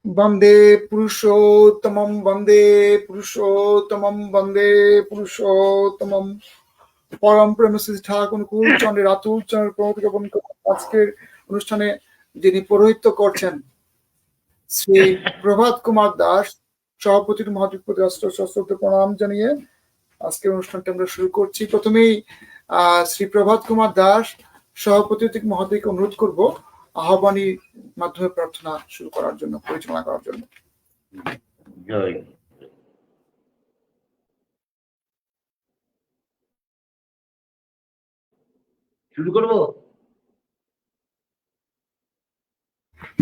वंदे पुरुषोत्तमं वंदे पुरुषोत्तमं वंदे पुरुषोत्तमं পরম প্রেম শ্রী ঠাকুর চন্দ্রের আতুল চন্দ্রের প্রতিজ্ঞাপন আজকের অনুষ্ঠানে যিনি পৌরোহিত্য করছেন শ্রী প্রভাত কুমার দাস সভাপতির মহাদিক প্রতি সশ্রদ্ধ প্রণাম জানিয়ে আজকের অনুষ্ঠানটা আমরা শুরু করছি। প্রথমেই শ্রী প্রভাত কুমার দাস সভাপতি মহোদয়কে অনুরোধ করব আহ্বানীর মাধ্যমে প্রার্থনা শুরু করার জন্য, পরিচালনা করার জন্য। জয়। শুরু করবো?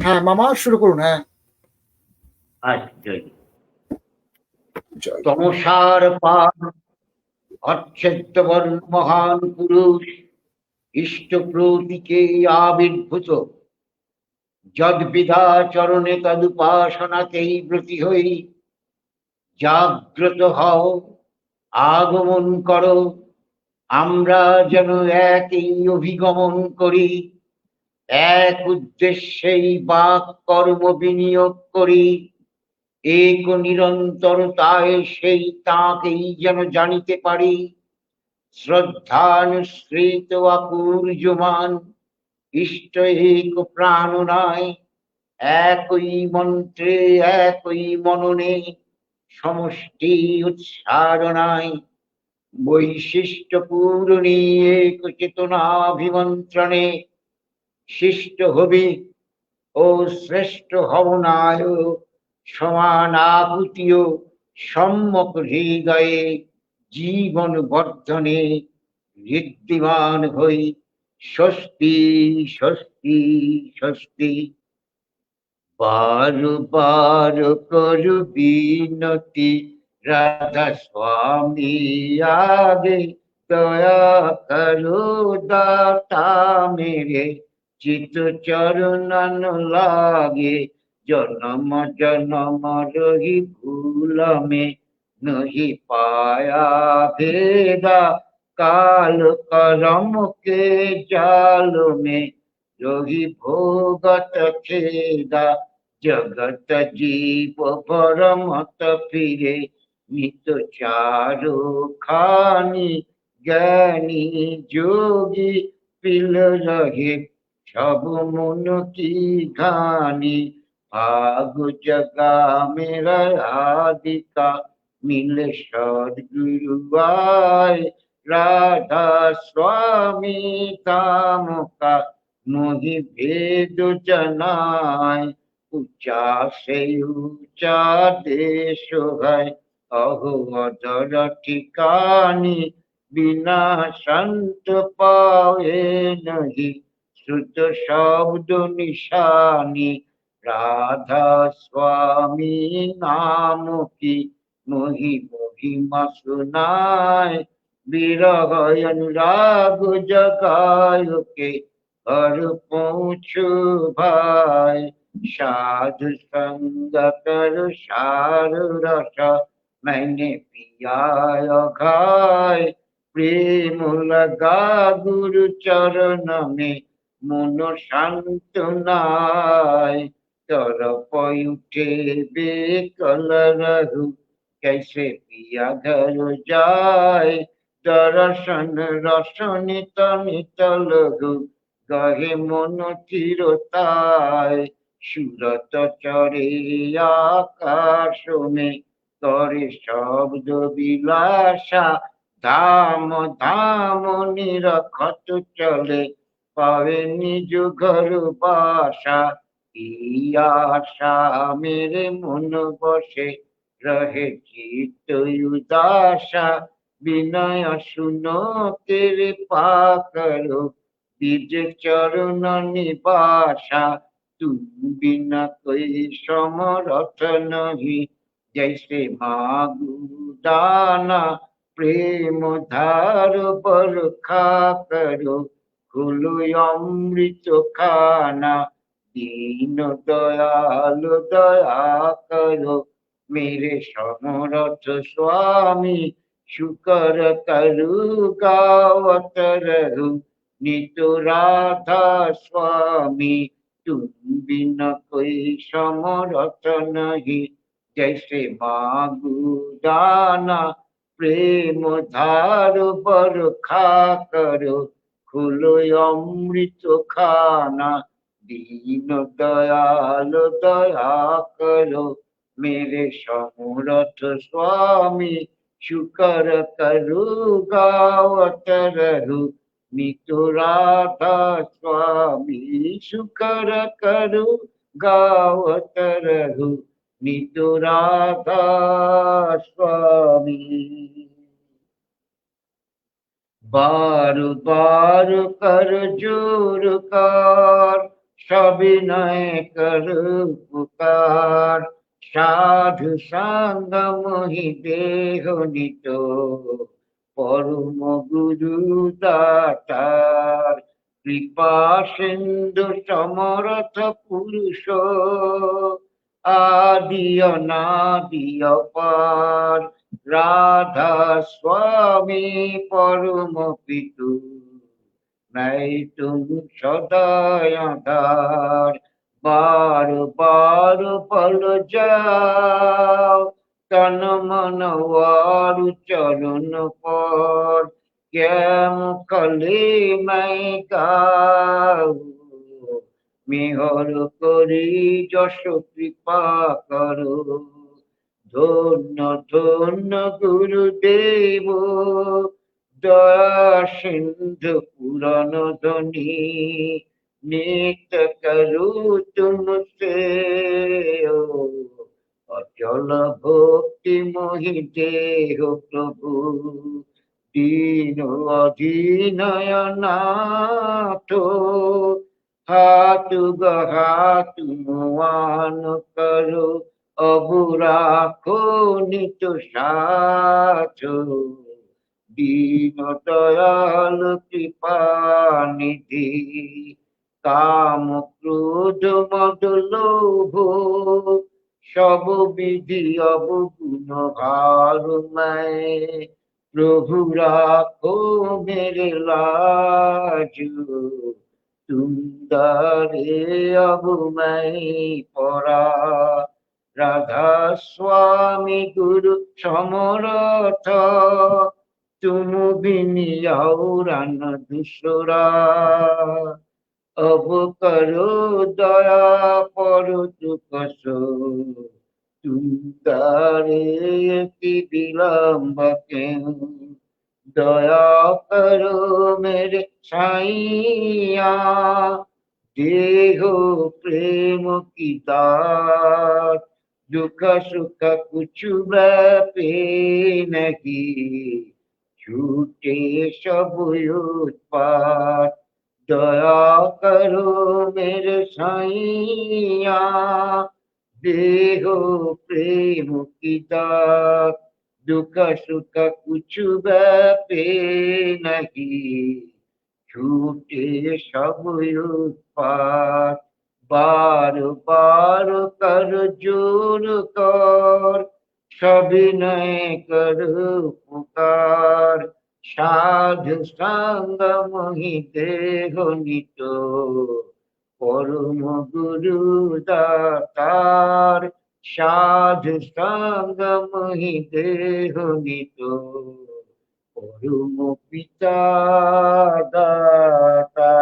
হ্যাঁ মামা, শুরু করুন। হ্যাঁ, জয়। তমসার পার অচ্ছেদ্যবর্ণ মহান পুরুষ ইষ্ট প্রতীকে আবির্ভূত, যদ্বিধা চরণে তদুপাসনাতেই ব্রতী হই। জাগ্রত হও, আগমন করো, আমরা যেন একই অভিগমন করি, এক উদ্দেশ্যেই বাক কর্ম বিনিয়োগ করি। এক নিরন্তরতায় সেই তাঁকেই যেন জানিতে পারি। শ্রদ্ধানুসৃত অপূর্যমান ইষ্ট এক প্রাণনায়, একই মন্ত্রে একই মননে সমষ্টি উচ্চারণায়। বৈশিষ্ট্য পূরণী এক চেতনাভিমন্ত্রণে শিষ্ট হবি ও শ্রেষ্ঠ হবনায় সমান আকুতিও সম্যক হৃদয়ে জীবন বর্ধনে ঋদ্ধিমান হই। স্বস্তি স্বস্তি স্বস্তি। বার বার করু বিনতি রাধা স্বামী আগে, দয়া করো দাতা মেরে চিত চরণন লাগে। জনম জনম রহি ভুল মে নহি পায়া ভেদা, কাল করম के जाल में রহি ভোগত খেদা। জগত জীব পরমত ফিরে নিত চারো খানি, জ্ঞানী যোগী পিল রহে সব মন কি ঘানি। ভাগ জগা মেরা আদিকা মিলে সদ্গুরু আয়, রাধা স্বামী তামকা মোহি ভেদ জানায়। উচ্চা সে উচ্চা দেশ হয় অহো অধর ঠিকানি, বিনা সন্ত পায়ে নহি শ্রুত শব্দ নিশানি। রাধা স্বামী নাম কি মোহি মহিমা শুনায়, বিরহ অনুরাগ জগায় কে घर पहुँचो भाई। साधु संग कर सार रस मैंने पिया खाए, प्रेम लगा गुरु चरण में मन शांत नाय। तरफ उठे बेकल रहु कैसे पिया घर जाए, दर्शन रसनित नित लघु गहे मन चिरताय। সুরত চরে আকাশ মে করে শব্দ বিলাসা, ধাম ধাম নিরখত চলে পাবে নিজ ঘর বাসা। এই আশা মেরে মন বসে রহে চিত্ত উদাসা, বিনয় শুনো তেরে পাকরো নিজ চরণ নিবাসা। तुम बिना कोई समरथ नहीं, जैसे मागु दाना प्रेम धार बरखा करो खुलो अमृत खाना। दीन दयाल दया करो मेरे समरथ स्वामी, शुकर करु गावत रहु नित राधा स्वामी। तुम बिना कोई समरथ नहीं। जैसे मागु दाना प्रेम धार बरखा करो, खुलो अमृत खाना। दीन दयाल दया करो, मेरे समरथ स्वामी। शुकर करु गावत रहु, नित राधा स्वामी। शुकर करु गावत रहु, नित राधा स्वामी। बार बार कर जोर कर, सविनय कर पुकार। साधु संग मोहि देह नित, परम गुरु दातार। कृपा सिंधु समरथ पुरुष, आदि अनादि अपार। राधा स्वामी परम पितु, मैं तुम सदा आधार। बार बार बल जाओ, तन मन वारु चरण पर। क्या मुखले मैं गाऊं, मेहर करी যশ কৃপা করো। ধন্য ধন্য গুরুদেব, দয়া সিন্ধু পুরাণ ধ্বনি। নিত্য করু তুমসে, অচল ভক্তি মোহি দেহ প্রভু। দীন অধীনয় নাথ, হাতু হাতু মান করো। অবু রাখো নিত সাথ, দীন দয়াল কৃপা নিধি। কাম ক্রোধ মদ লোভ, সব বিধি অবগুণ ভার मैं। প্রভু রাখো মেরে লাজ, तुम दारे अब मैं परा। राधा स्वामी गुरु समरथ, तुम बिनि और न दूसरा। अब करो दया पर दुख सो, तुम दारे की विलम्ब क्यों। दया करो मेरे साईया, देहो प्रेम की दात। दुख सुख कुछ व्यापे नहीं, छूटे सब उत्पात। दया करो मेरे साईया, देहो प्रेम की दात। दुख सुख कुछ व्यापे नहीं, छूटे सब उत्पात। बार बार कर जोर कर, सविनय कर पुकार। साधु संग मोहि देह नित, परम गुरु दातार। साधु संग मोहि देह नित, পরম পিতা দাতা।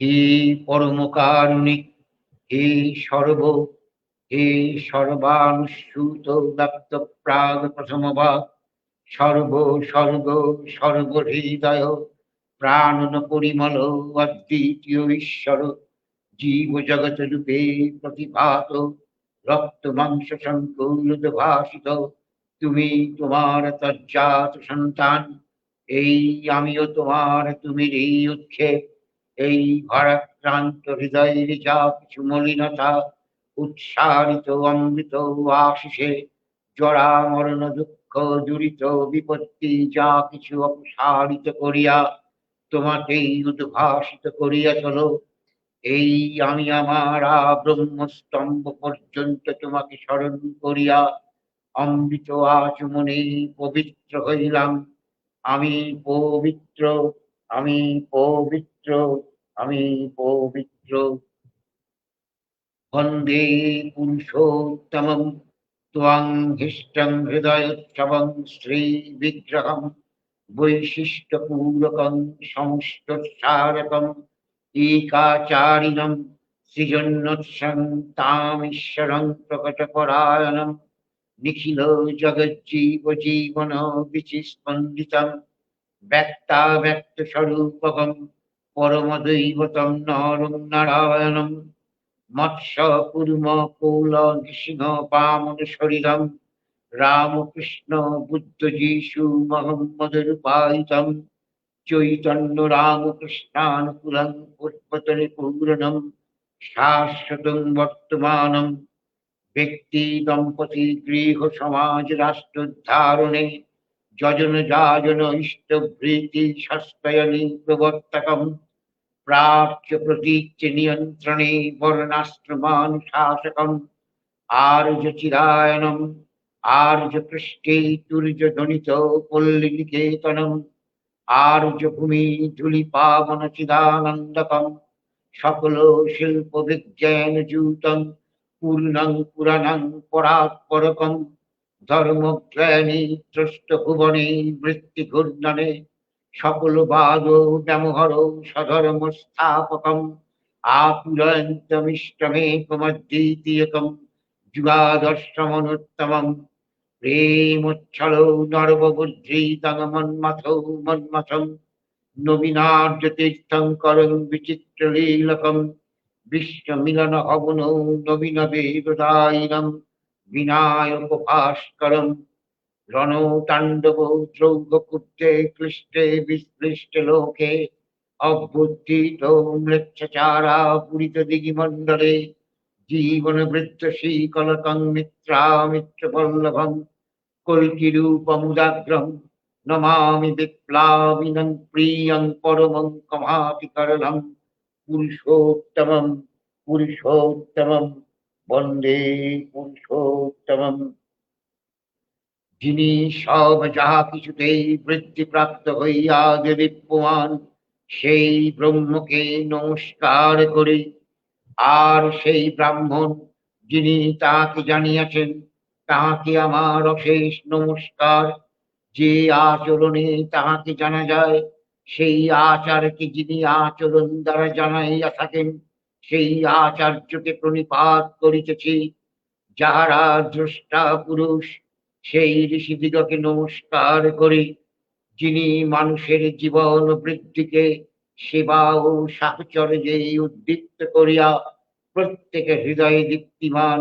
হে পরম কারুণিক, হে সর্ব, হে সর্বানুস্যূত ব্যক্ত প্রাগ প্রথমভাগ। সর্ব স্বর্গ সর্ব হৃদয়, প্রাণন পরিমল অদ্বিতীয় ঈশ্বর। জীব জগৎ রূপে প্রতিভাত, রক্ত মাংস সংকুলিত ভাষিত। তুমি তোমার তজ্জাত সন্তান, এই আমিও তোমার তুমির এই উৎক্ষেপ। এই ভারাক্রান্ত হৃদয়ের যা কিছু মলিনতা, উৎসারিত অমৃত আশিসে। জরা মরণ দুঃখ দুরিত বিপত্তি যা কিছু অপসারিত করিয়া, তোমাকেই উদ্ভাসিত করিয়া চলো। এই আমি আমার ব্রহ্মস্তম্ভ পর্যন্ত তোমাকে স্মরণ করিয়া অমৃত আচমনে পবিত্র হইলাম। আমি পবিত্র, আমি পবিত্র, আমি পবিত্র। বন্দে পুরুষোত্তমম ত্বং হৃষ্টং হৃদয়োৎসবং শ্রীবিগ্রহম বৈশিষ্ট্যপূরকং সংস্তোৎসারকং একাচারিণং সৃজন্নোৎসং তামীশ্বরং প্রকটপরায়ণং নিখিল জগজ্জীব জীবন বিচিস্পন্দিতং ব্যক্তাব্যক্ত স্বরূপকং পরমদৈবতং নরং নারায়ণং মৎস্য কুর্ম কৌল নৃসিংহ বামন শরীরম রামকৃষ্ণ বুদ্ধ যীশু মোহাম্মদ রূপায়িতম চৈতন্য রামকৃষ্ণানুকুলং পুষ্পতলে পূরণম শাশ্বতং বর্তমানম ব্যক্তি দম্পতি গৃহ সমাজ রাষ্ট্রোদ্ধারণে যজন যাজন ইষ্টভৃতি সস্তয়নী প্রবর্তকম প্রাচ্য প্রতীচ্য নিয়ন্ত্রণে বর্ণাশ্রমানুশাসকম আর্য চিরায়নম আর্য পৃষ্ঠে তুর্য ধ্বনিত পল্লী নিকেতনম আর্য ভূমি ধূলি পাবন চিদানন্দকম সকল শিল্প বিজ্ঞান জূতম পূর্ণং পুরাণং পরাৎপরকম ধর্মজ্ঞানী ত্রষ্ট ভুবনে বৃত্তি ঘূর্ণনে সকল বাদ ব্যামোহর সধর্ম স্থাপকম আপুরন্তমিষ্টমেকমদ্বিতীয়কম যুগাদর্শমনুত্তমম প্রেমোচ্ছল নর্ববুদ্ধিতং মন্মথো মন্মথম নবীনার্য তীর্থঙ্করং বিচিত্রলীলকম বিশ্বমিলন হবন নবীন বেদদায়িনম বিনায়ক ভাস্করম রণতাণ্ডব দ্রৌগকুব্জে ক্লিষ্টে বিস্পৃষ্টে লোকে অবুদ্ধিত মৃচ্ছচারা পুরিত দিগিমণ্ডলে জীবন বৃত্ত শীকলকং মিত্রামিত্র বল্লভম কল্কিরূপমুদাগ্রম নমামি বিপ্লাবিনং প্রিয়ং পরমং কমাপি করলম পুরুষোত্তমম পুরুষোত্তমম বন্দে পুরুষোত্তমম যিনি সব যাহা কিছুতেই বৃদ্ধিপ্রাপ্ত হইয়া দেদীপ্যমান সেই ব্রহ্মকে নমস্কার করি। আর সেই ব্রাহ্মণ যিনি তাহাকে জানিয়াছেন তাহাকে আমার অশেষ নমস্কার। যে আচরণে তাহাকে জানা যায় সেই আচারকে যিনি আচরণ দ্বারা জানাইয়া থাকেন সেই আচার্যকে প্রণিপাত করিতেছি। যাহারা দ্রষ্টা পুরুষ সেই ঋষিদিগকে নমস্কার করি। যিনি মানুষের জীবন বৃদ্ধিকে সেবা ও সাহচর্যে উদ্দীপ্ত করিয়া প্রত্যেকের হৃদয়ে দীপ্তিমান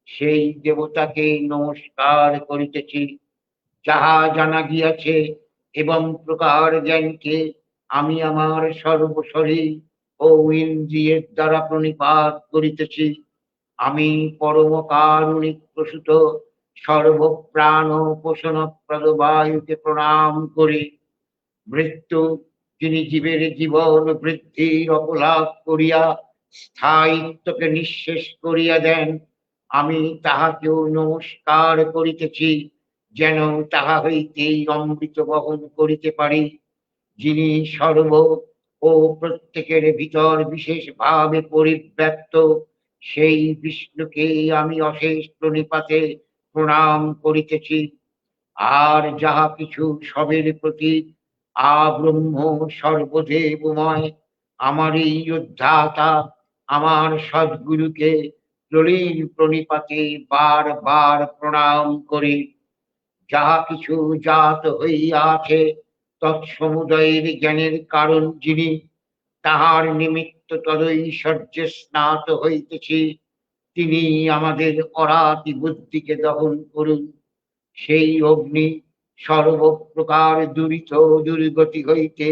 সেই দেবতাকে নমস্কার করিতেছি। যাহা জানা গিয়াছে এবং প্রকার জ্ঞানকে আমি আমার সর্বশরীর ও ইন্দ্রিয়ের দ্বারা প্রণিপাত করিতেছি। আমি পরম কারুণিক প্রসূত সর্বপ্রাণ পোষণপ্রদ বায়ুকে প্রণাম করি। মৃত্যু যিনি জীবের জীবন বৃদ্ধির অপলাপ করিয়া স্থায়িত্বকে নিঃশেষ করিয়া দেন আমি তাহাকেও নমস্কার করিতেছি, যেন তাহা হইতেই অমৃত বহন করিতে পারি। যিনি সর্ব ও প্রত্যেকের ভিতর বিশেষ ভাবে পরিব্যাপ্ত সেই বিষ্ণুকে আমি অশেষ প্রণিপাতে প্রণাম করিতেছি। আর যাহা কিছু সবের প্রতি আব্রহ্ম সর্বদেবময় আমারই উদ্ধাতা আমার সদ্গুরুকে প্রলীন প্রণিপাতে বার বার প্রণাম করি। যাহা কিছু জাত হইয়াছে তৎসমুদয়ের জ্ঞানের কারণ যিনি তাহার নিমিত্ত তদৈশ্বর্যে স্নাত হইতেছি তিনি আমাদের অরাতি বুদ্ধিকে দহন করুন। সেই অগ্নি সর্বপ্রকার দুরিত দুর্গতি হইতে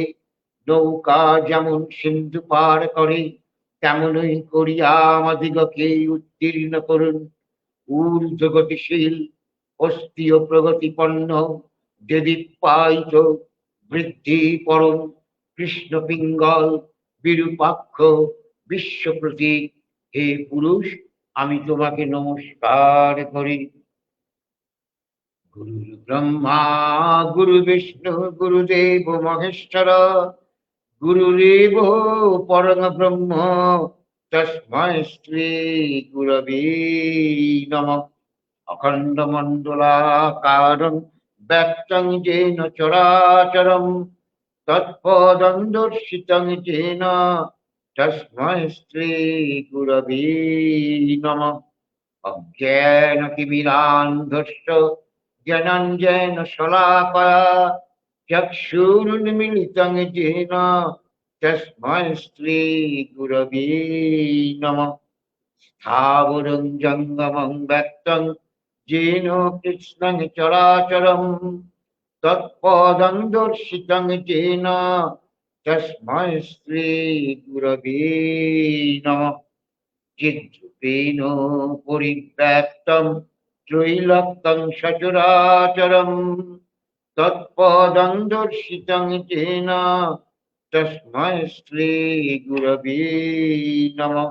নৌকা যেমন সিন্ধু পার করে তেমনই করিয়া আমাদিগকে উত্তীর্ণ করুন। ঊর্ধ্ব গতিশীল অস্থিও প্রগতিপন্ন দেদীপ্যায়িত বৃদ্ধি পরম কৃষ্ণ পিঙ্গল বিরূপাক্ষ বিশ্ব প্রতীক হে পুরুষ আমি তোমাকে নমস্কার করি। গুরু ব্রহ্মা গুরু বিষ্ণু গুরুদেব মহেশ্বর গুরুরেব পরম ব্রহ্ম তস্মৈ শ্রী গুরবে নমঃ। অখণ্ড মণ্ডলাকারং ব্যক্তং যেন চরাচরম তৎপদং দর্শিতং যেন তস্মৈ শ্রী গুরবে নমঃ। অজ্ঞানতিমিরান্ধস্য জ্ঞানাঞ্জেন শলাকয়া চক্ষুरुन्मिलितं येन तस्मै श्री गुरवे नमः। स्थावरं जङ्गमं व्यक्तं येन कृष्णं चराचरं तत्पदं दर्शितं येन तस्मै श्री गुरवे नमः। चिद्रूपेण परिव्याप्तं त्रैलोक्यं सचराचरं तत्पदं दर्शितं येन तस्मै श्री गुरवे नमः।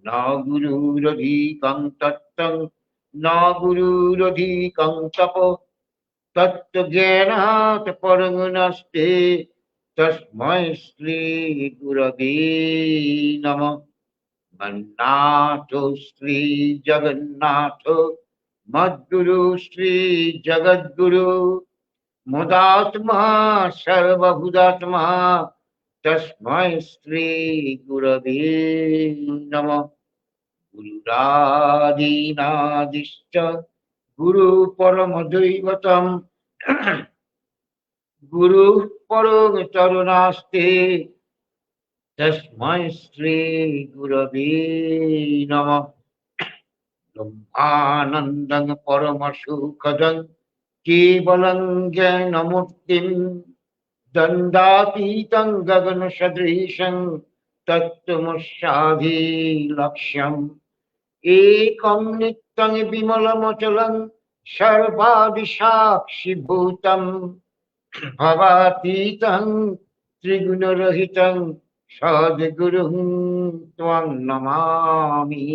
न गुरुरधिकं तत्त्वं न गुरुरधिकं तप तत्त्वज्ञानात् परं नास्ति तस्मै श्री गुरवे नमः। मन्नाथो श्री जगन्नाथ मद्गुरु श्री जगद्गुरु मुदात्मा सर्वभूतात्मा तस्मै श्री गुरवे नमः। गुरुरादीनादिश्च गुरु परमदैवतम् गुरुः परं चरुणास्ते तस्मै श्री गुरवे नमः। ब्रह्मानन्दं परमसुखदं केवलं ज्ञानमूर्तिं दण्डातीतं गगनसदृशं तत्त्वमस्याभिलक्ष्यम् एकं नित्यं विमलमचलं सर्वादिसाक्षिभूतं भवातीतं त्रिगुणरहितं सद्गुरुं त्वं नमामि।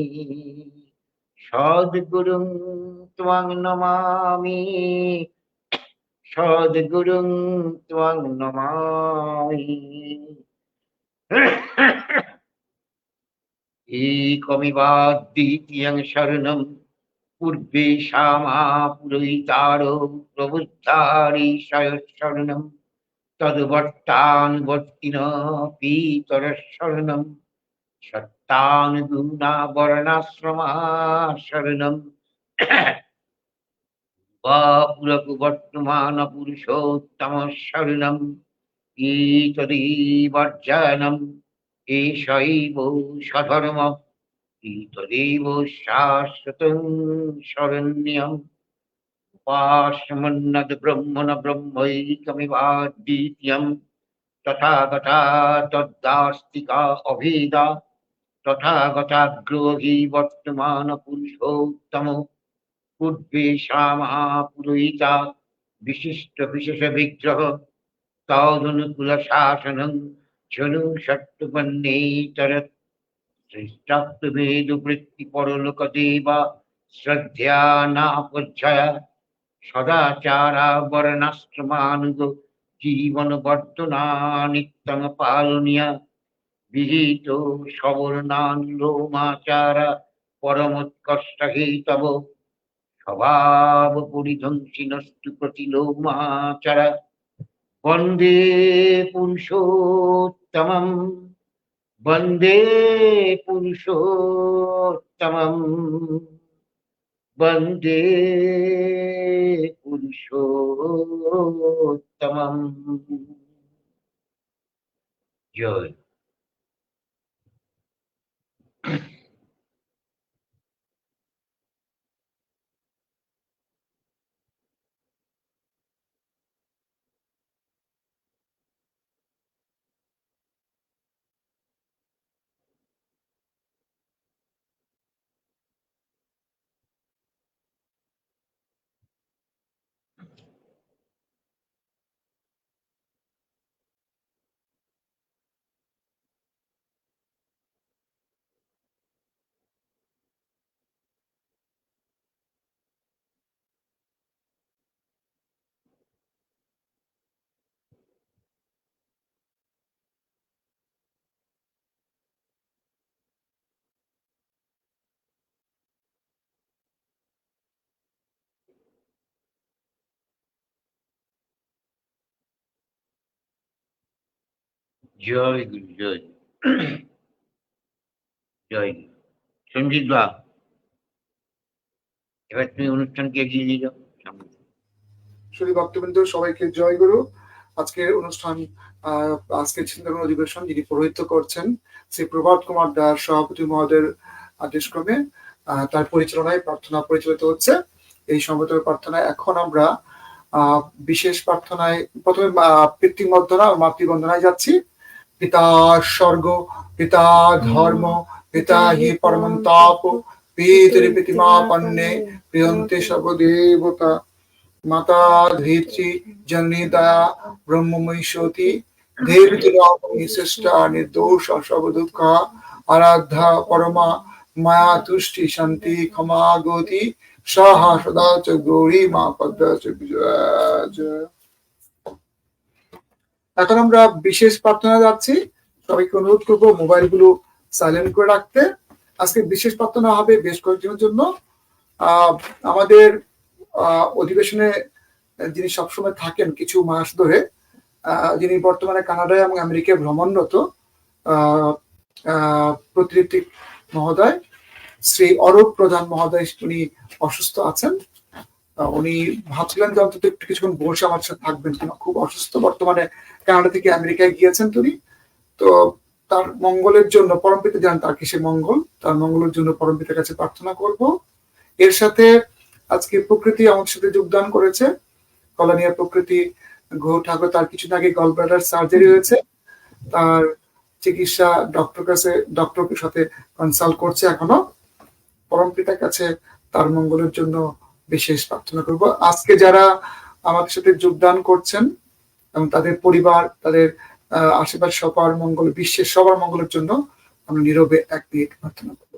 सद्गुरुं त्वं नमामि। सद्गुरुं त्वं नमामि। एकमेवाद्वितीयं शरणं पूर्वे क्षमा पुरैतारो प्रबुद्धारि शरणं तद्वर्तानुवर्तिनः पीतरशरणं सत्तानुगुणा वर्णाश्रमा शरणं पुरकुवर्तमानपुरुषोत्तम शरणं ईतदेवर्जनम् एषैव सधर्म ईतदेव शाश्वतं शरण्यम् उपासमन्नद् ब्रह्मण ब्रह्मैकमेवाद्वितीयम् तथागता तद्दास्तिका अभेदा तथागताग्रो हि वर्तमानपुरुषोत्तमो पूर्वे क्षमा पुरोहिता विशिष्टविशेषविग्रह तावदनुकूलशासनं जनुषट्टुपन्नेतरत् श्रेष्ठत्वमेदुवृत्तिपरलोकदेवा श्रद्धया नापज्जया सदाचारा वर्णाश्रमानुगो जीवनवर्धना नित्यं पालनीया विहितो सवर्णानुलोमाचारा परमोत्कर्षहेतव स्वभावपरिध्वंसिनस्तु प्रतिलोमाचारा वन्दे पुरुषोत्तमम् वन्दे पुरुषोत्तमम् वन्दे पुरुषोत्तमम्। जय। জয় গুরু, জয় জয় গুরু। সঞ্জিত দা, এবার তুমি অনুষ্ঠানকে এগিয়ে নিয়ে যাও সামনে। শুধু ভক্তবৃন্দ, সবাইকে জয় গুরু। আজকের অনুষ্ঠান, আজকের চিন্তন অধিবেশন যিনি পৌরোহিত্য করছেন শ্রী প্রভাত কুমার দাস সভাপতি মহোদয়ের আদেশক্রমে তার পরিচালনায় প্রার্থনা পরিচালিত হচ্ছে। এই সমবেত প্রার্থনায় এখন আমরা বিশেষ প্রার্থনায় প্রথমে পিতৃবন্দনা ও মাতৃবন্দনায় যাচ্ছি। পিতা স্বর্গ, পিতা ধর্ম, পিতা হি পরমন্তাপ, পিতৃ প্রতিমা পন্নে প্রিয়ন্তে সর্বদেবতা, মাতা ধরিত্রী জননী দয়া ব্রহ্মময়ী সতী, দেবী শ্রেষ্ঠা নির্দোষ সর্বদুঃখ আরাধ্যা পরমা মায়া তুষ্টি শান্তি ক্ষমা গতি সাহা সদা চ গৌরী মা পদ্মা চ বিজয়া। এখন আমরা বিশেষ প্রার্থনা যাচ্ছি। সবাইকে অনুরোধ করবো মোবাইল গুলো সাইলেন্ট করে রাখতে। আজকে বিশেষ প্রার্থনা হবে বেশ কয়েকজনের জন্য। আমাদের অধিবেশনে যিনি সবসময় থাকেন কিছু মাস ধরে, যিনি বর্তমানে কানাডায় এবং আমেরিকায় ভ্রমণরত প্রতিনিধি মহোদয় শ্রী অরূপ প্রধান মহোদয়, উনি অসুস্থ আছেন। উনি ভাবছিলেন যে অন্তত একটু কিছুক্ষণ বসে আমার সাথে থাকবেন কিনা, খুব অসুস্থ, বর্তমানে কানাডা থেকে আমেরিকায় গিয়েছেন তিনি। তো তার মঙ্গলের জন্য পরমপিতা জান তার কিসে মঙ্গল, তার মঙ্গলের জন্য পরমপিতার কাছে প্রার্থনা করব। এর সাথে আজকে প্রকৃতি আমাদের সাথে যোগদান করেছে, কলোনিয়ার প্রকৃতি ঘোষ ঠাকুর। তার কিছুদিন আগে গলব্লাডার সার্জারি হয়েছে, তার চিকিৎসা ডক্টরের সাথে কনসাল্ট করছে এখনো। পরমপিতার কাছে তার মঙ্গলের জন্য বিশেষ প্রার্থনা করব। আজকে যারা আমাদের সাথে যোগদান করছেন এবং তাদের পরিবার, তাদের আশেপাশ সবার মঙ্গল, বিশ্বের সবার মঙ্গলের জন্য আমরা নীরবে 1 মিনিট প্রার্থনা করব।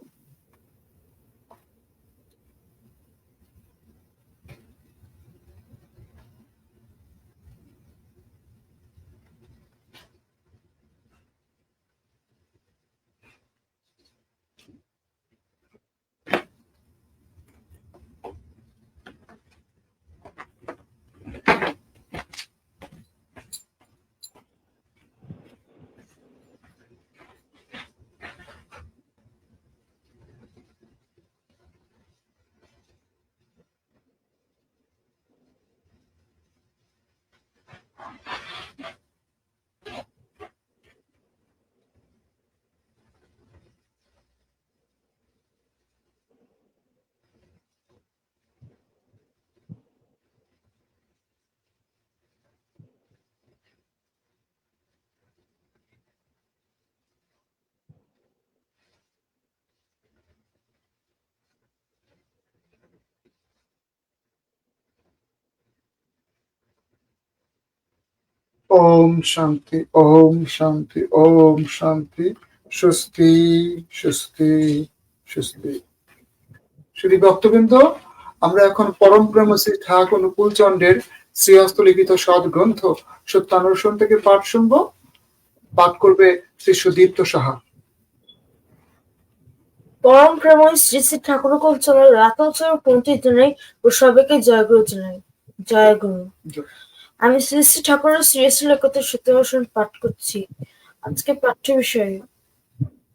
ওম শান্তি, ওম শান্তি, ওম শান্তি। স্বস্তি, স্বস্তি, স্বস্তি। শুধু ভক্তবৃন্দ, আমরা এখন পরম ব্রহ্মশ্রী ঠাকুর অনুকূল চন্দ্রের শ্রীহস্ত লিখিত সদ্গ্রন্থ সত্যানুসরণ থেকে পাঠ শুনবো। পাঠ করবে শ্রী সুদীপ্ত সাহা। পরম প্রেময় শ্রী শ্রী ঠাকুর অনুকূল চন্দ্রের রাতোচর পন্থী জানাই ও সবাইকে জয়গুরু জানাই। জয় গুরু। আমি শ্রী শ্রী ঠাকুরের শ্রীশ্রী লিখিত সত্যানুসরণ পাঠ করছি। আজকে পাঠ্য বিষয়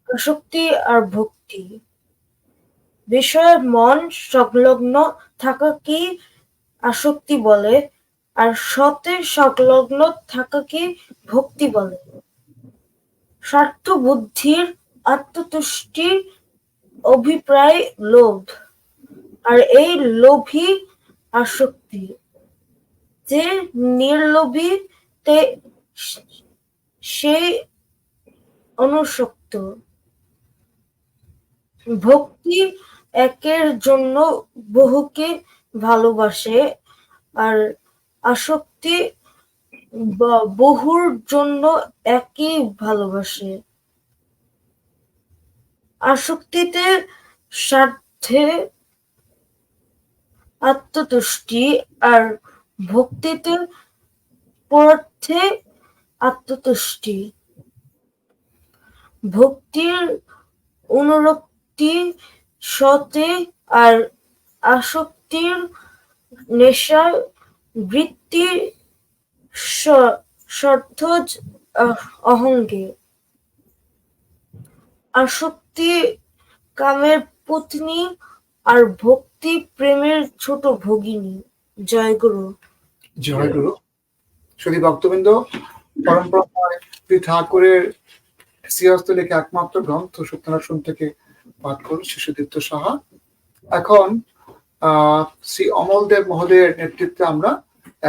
আসক্তি আর ভক্তি। বিষয়ে মন সংলগ্ন থাকাকে আসক্তি বলে, আর সতে সংলগ্ন থাকাকে ভক্তি বলে। স্বার্থ বুদ্ধির আত্মতুষ্টির অভিপ্রায় লোভ, আর এই লোভই আসক্তি। যে নির্লোভী সে অনুসক্ত। ভক্তি একের জন্য বহুকে ভালোবাসে, আর আসক্তি বহুর জন্য একই ভালোবাসে। আসক্তিতে স্বার্থে আত্মতুষ্টি, আর ভক্তিতে পরার্থে আত্মতুষ্টি। ভক্তির অনুরক্তি সতে, আর আসক্তির নেশা বৃত্তি স্বার্থ অহঙ্গে। আসক্তি কামের পত্নী আর ভক্তি প্রেমের ছোট ভগিনী। জয় গুরু। জয় গুরু। শুধু ভক্তবৃন্দ, পরম্পরায় শ্রী ঠাকুরের শ্রীহস্ত লেখা একমাত্র গ্রন্থ সত্যনারায়ণ থেকে পাঠ করুন শিশুদীপ্ত সাহা। এখন শ্রী অমলদেব মহোদয়ের নেতৃত্বে আমরা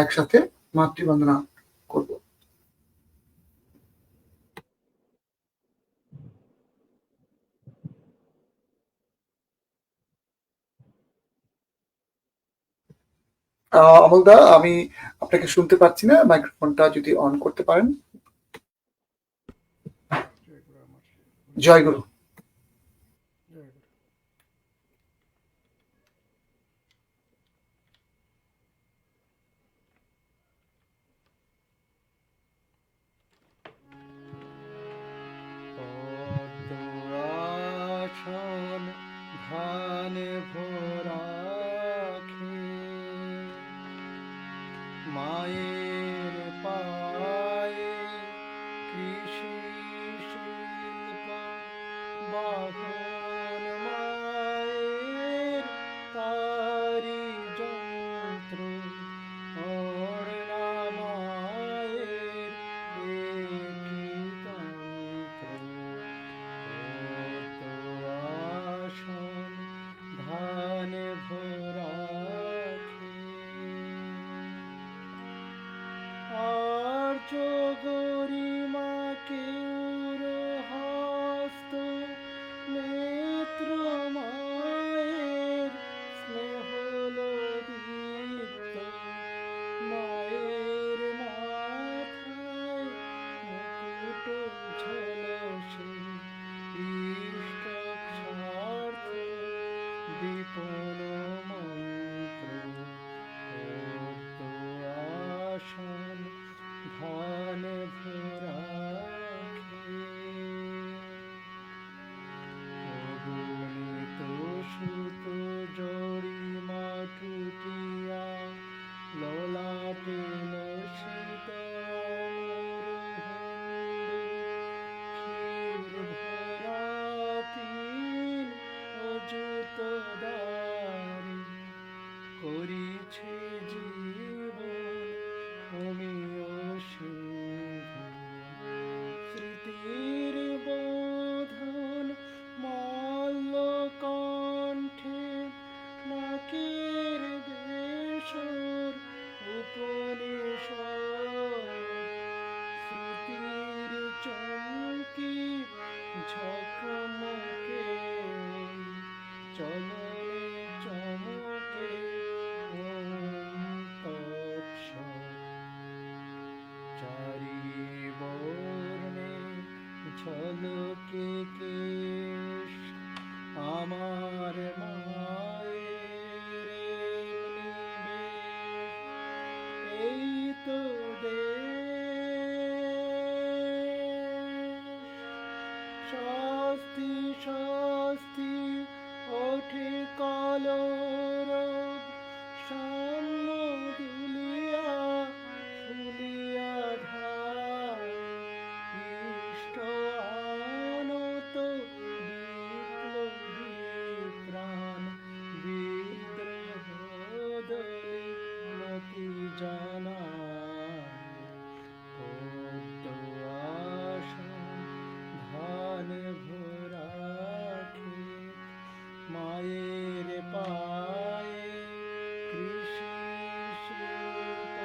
একসাথে মাতৃবন্দনা করব। অমলদা, আমি আপনাকে শুনতে পাচ্ছি না, মাইক্রোফোনটা যদি অন করতে পারেন। জয় গুরু। আসন ধান ভরাখে মায়ের পায়ে কৃষি শিল্প বাহন মায়ের তারি যন্ত্র অর্ণা মায়ের একই তন্ত্র আসন ধান ভরাখে আর্য গরিমাকে হস্ত নেত্র মায়ের স্নেহ দীপ্ত মায়ের মাথায় মুকুট ঝলসে ইষ্ট স্বার্থ বিপুল মন্ত্র আসন ধান ভরাখে অগণিত সুত জরিমা টুটিয়া ললাটে লসিত ক্ষীর ভরা তিন অযুত দারি করিছে জীবন অমিয় সিন্ধু স্মৃতির বোধন মাল্য কণ্ঠে নাকের বেসর উপনিষদ শ্রুতির চমকি ঝকমকে চলনে চমকে চারি বর্ণে ঝলকে কেশ আমার মায়ের নিবেশ এই তো দেশ শাস্তি শাস্তি ওঠে কলরব সাম্য দুলিয়া ফুলিয়া ঢাল ইষ্ট আনত বিপ্লবী প্রাণ বিদ্রোহ দলে মতি জানায় পদ্ম আসন ধান ভরাখে মায়ের পায়ে কৃষি শিল্প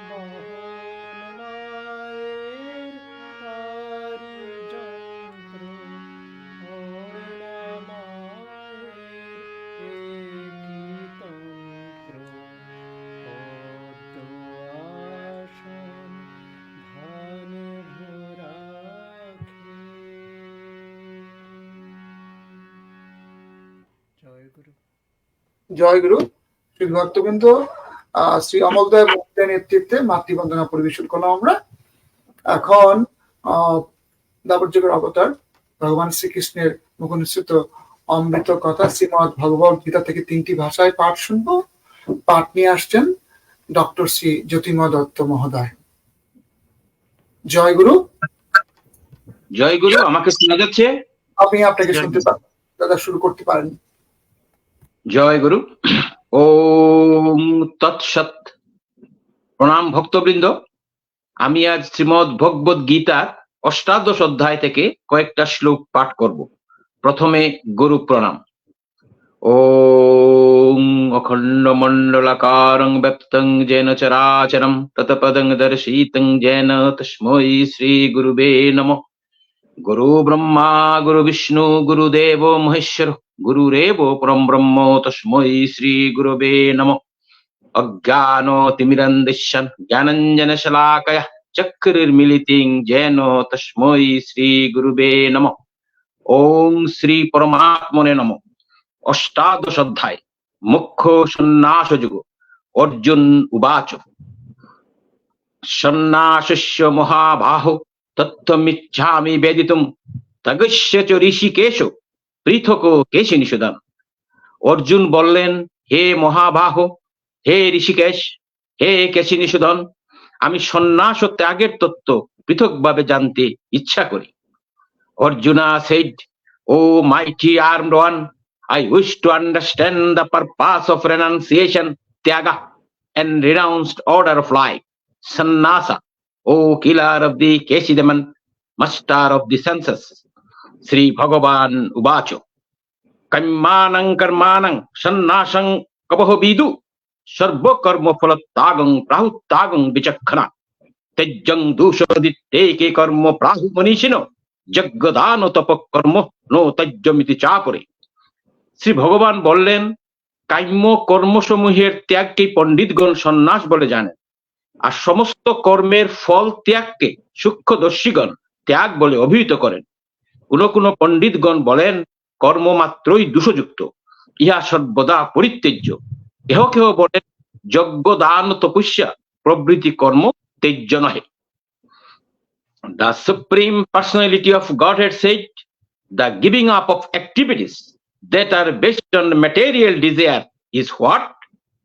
বহন মায়ের তারি যন্ত্র অর্ণা মায়ের একই তন্ত্র পদ্ম আসন ধান ভরাখে। জয় গুরু। জয় গুরু। শ্রী ভক্তবৃন্দ, শ্রী অমলদয় মহোদয়ের নেতৃত্বে মাতৃবন্দনা পরিবেশন করলাম আমরা। এখন দাবরযুগের অবতার ভগবান শ্রীকৃষ্ণের মুখনিসৃত অমৃত কথা শ্রীমৎ ভগবত গীতা থেকে 3টি ভাষায় পাঠ শুনবো। পাঠ নিয়ে আসছেন ডক্টর শ্রী জ্যোতির্ময় দত্ত মহোদয়। জয় গুরু। জয় গুরু, আমাকে শোনা যাচ্ছে? আপনি আপনাকে শুনতে পান, দাদা শুরু করতে পারেন। জয় গুরু। ওম তৎসৎ। প্রণাম ভক্তবৃন্দ। আমি আজ শ্রীমদ্ ভগবদ গীতার অষ্টাদশ অধ্যায় থেকে কয়েকটা শ্লোক পাঠ করব। প্রথমে গুরু প্রণাম। ওম অখণ্ড মণ্ডলাকারং ব্যপ্তং যেন চরাচরম ততপদং দর্শিতং যেন তস্मै শ্রী গুরুবে নমঃ। গুরু ব্রহ্মা গুরু বিষ্ণু গুরুদেব মহেশ্বর গুরুরেব পরম ব্রহ্ম তস্मै শ্রী গুরুবে নমঃ। অজ্ঞানতিমিরন্দিশ্যন জ্ঞানাঞ্জনশলাকয়া চক্ষুর্মিলিতিং যেন তস্मै শ্রী গুরুবে নমঃ। ওম শ্রী পরমাত্মনে নমঃ। অষ্টাদশ অধ্যায়, মুখ্য সন্ন্যাস যুগ। অর্জুন উবাচ সন্ন্যাসস্য মহাবাহো তত্ত্বমিচ্ছামি বেদিতুম তগস্য চ ঋষিকেশ পৃথক কেশিনিষদন। অর্জুন বললেন, হে মহাবাহো, হে ঋষিকেশ, হে কেশিনিষদন, আমি সন্ন্যাস ও ত্যাগের তত্ত্ব পৃথকভাবে জানতে ইচ্ছা করি। Arjuna said, O mighty armed one, I wish to understand the purpose of renunciation, tyaga, and renounced order of life, sannyasa, O killer of the Keshidaman, master of the senses. Sri Bhagavan uvacho Kammanang karmanang sannasang kabaho bidu sarva karma phalattagam prahuttagam vichakhana tejjang dushaditte karma prahu manishino যজ্ঞদান তপকর্ম নো তজ্জমিতি চাপরে। শ্রী ভগবান বললেন, কাম্য কর্মসমূহের ত্যাগকে পণ্ডিতগণ সন্ন্যাস বলে জানেন, আর সমস্ত কর্মের ফল ত্যাগকে সূক্ষ্মদর্শীগণ ত্যাগ বলে অভিহিত করেন। কোন কোন পণ্ডিতগণ বলেন, কর্ম মাত্রই দোষযুক্ত, ইহা সর্বদা পরিত্যাজ্য। কেহ কেহ বলেন, যজ্ঞ দান তপস্যা প্রভৃতি কর্ম ত্যাজ্য নহে। The Supreme Personality of Godhead said, the giving up of activities that are based on material desire is what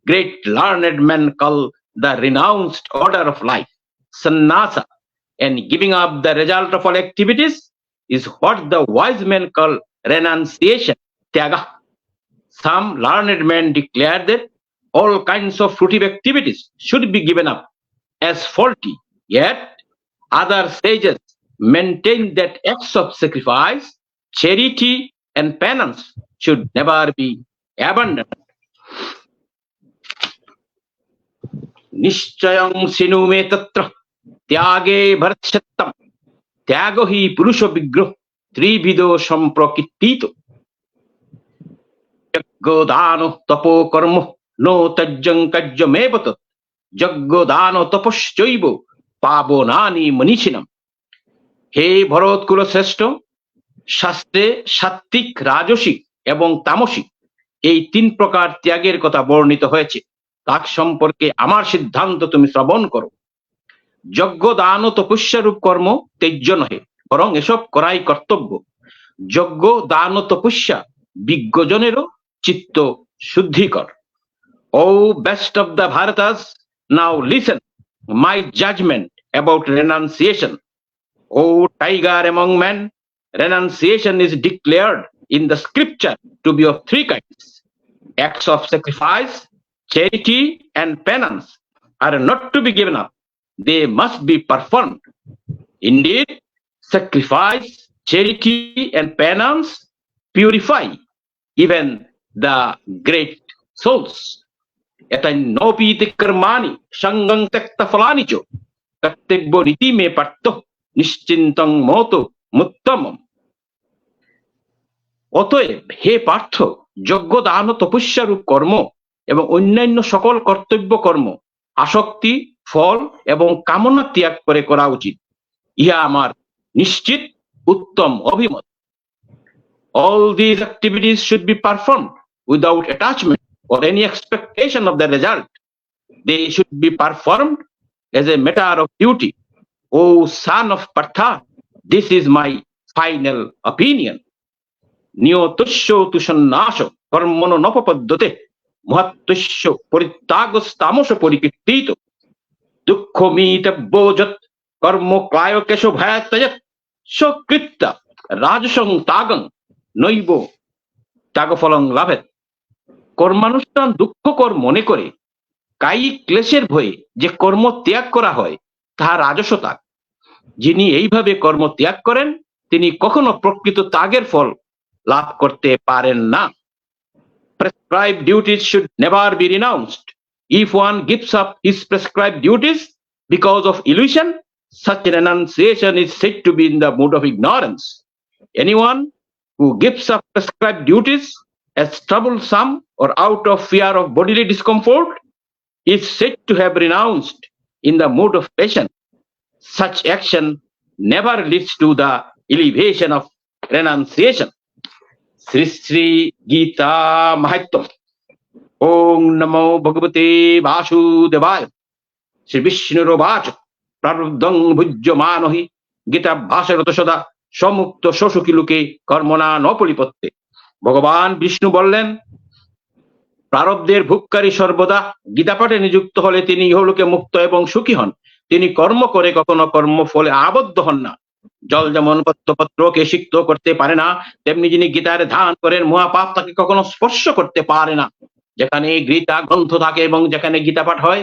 great learned men call the renounced order of life, sannyasa, and giving up the result of all activities is what the wise men call renunciation, tyaga. Some learned men declare that all kinds of fruitive activities should be given up as faulty, yet other sages maintain that acts of sacrifice, charity, and penance should never be abandoned. Nishchayam sinume tatra tyage bhartshattam tyago hi purusha vigroh trivido samprakittito yaggo dano tapo karmo no tajjang kajjamevatat yaggo dano taposchaibo পাবনানি মনীষিণম। হে ভরত কুল শ্রেষ্ঠ, শাস্ত্রে সাত্বিক, রাজসিক এবং তামসিক এই তিন প্রকার ত্যাগের কথা বর্ণিত হয়েছে। তার সম্পর্কে আমার সিদ্ধান্ত তুমি শ্রবণ করো। যজ্ঞ দান ও তপস্যারূপ কর্ম ত্যাজ্য নহে, বরং এসব করাই কর্তব্য। যজ্ঞ দান ও তপস্যা বিজ্ঞজনেরও চিত্ত শুদ্ধিকর। O best of the Bharatas, now listen my judgment about renunciation. O tiger among men, renunciation is declared in the scripture to be of three kinds. Acts of sacrifice, charity, and penance are not to be given up. They must be performed. Indeed, sacrifice, charity, and penance purify even the great souls. এতন্নপীতি কর্মাণি সঙ্গং ত্যক্তা ফলানি চ কর্তব্য রীতি মে পার্থ নিশ্চিন্তং মত মুত্তমম। অতএব হে পার্থ, যজ্ঞ দান ও তপস্যারূপ কর্ম এবং অন্যান্য সকল কর্তব্য কর্ম আসক্তি, ফল এবং কামনা ত্যাগ করে করা উচিত। ইহা আমার নিশ্চিত উত্তম অভিমত। All these activities should be performed without attachment or any expectation of the result. They should be performed as a matter of duty. O son of Partha, this is my final opinion. Niyotusho tu sannasho karmono nopapaddate muhattusho porittagos tamosho porikittito dukkho mitabbo jat কর্ম ক্লায় কেশ ভয়া ত্যজেৎ সকৃত্য রাজসং তাগং নৈব ত্যাগফলং লাভেত। কর্মানুষ্ঠান দুঃখকর মনে করে কায়িক ক্লেশের ভয়ে যে কর্ম ত্যাগ করা হয় তাহা রাজস ত্যাগ। যিনি এইভাবে কর্ম ত্যাগ করেন তিনি কখনো প্রকৃত ত্যাগের ফল লাভ করতে পারেন না। Prescribed duties should never be renounced. If one gives up his prescribed duties because of illusion, such renunciation is said to be in the mood of ignorance. Anyone who gives up prescribed duties as troublesome or out of fear of bodily discomfort is said to have renounced in the mood of passion. Such action never leads to the elevation of renunciation. Shri Shri Gita মাহাত্ম্য। ওং নমো ভগবতে বাসুদেবায়। শ্রী বিষ্ণুরবাচ প্রারব্ধং ভুজ্যমানো হি গীতা ভাষারত সদা সমুক্ত শোষকি লোকে কর্মণা নপরিপত্তে। ভগবান বিষ্ণু বললেন, প্রারব্ধের ভোগকারী সর্বদা গীতা পাঠে নিযুক্ত হলে তিনি ইহলোকে মুক্ত এবং সুখী হন। তিনি কর্ম করে কখনো কর্মফলে আবদ্ধ হন না। জল যেমন পত্রকে সিক্ত করতে পারে না, তেমনি যিনি গীতার ধ্যান করেন মহাপাপ তাকে কখনো স্পর্শ করতে পারে না। যেখানে গীতা গ্রন্থ থাকে এবং যেখানে গীতা পাঠ হয়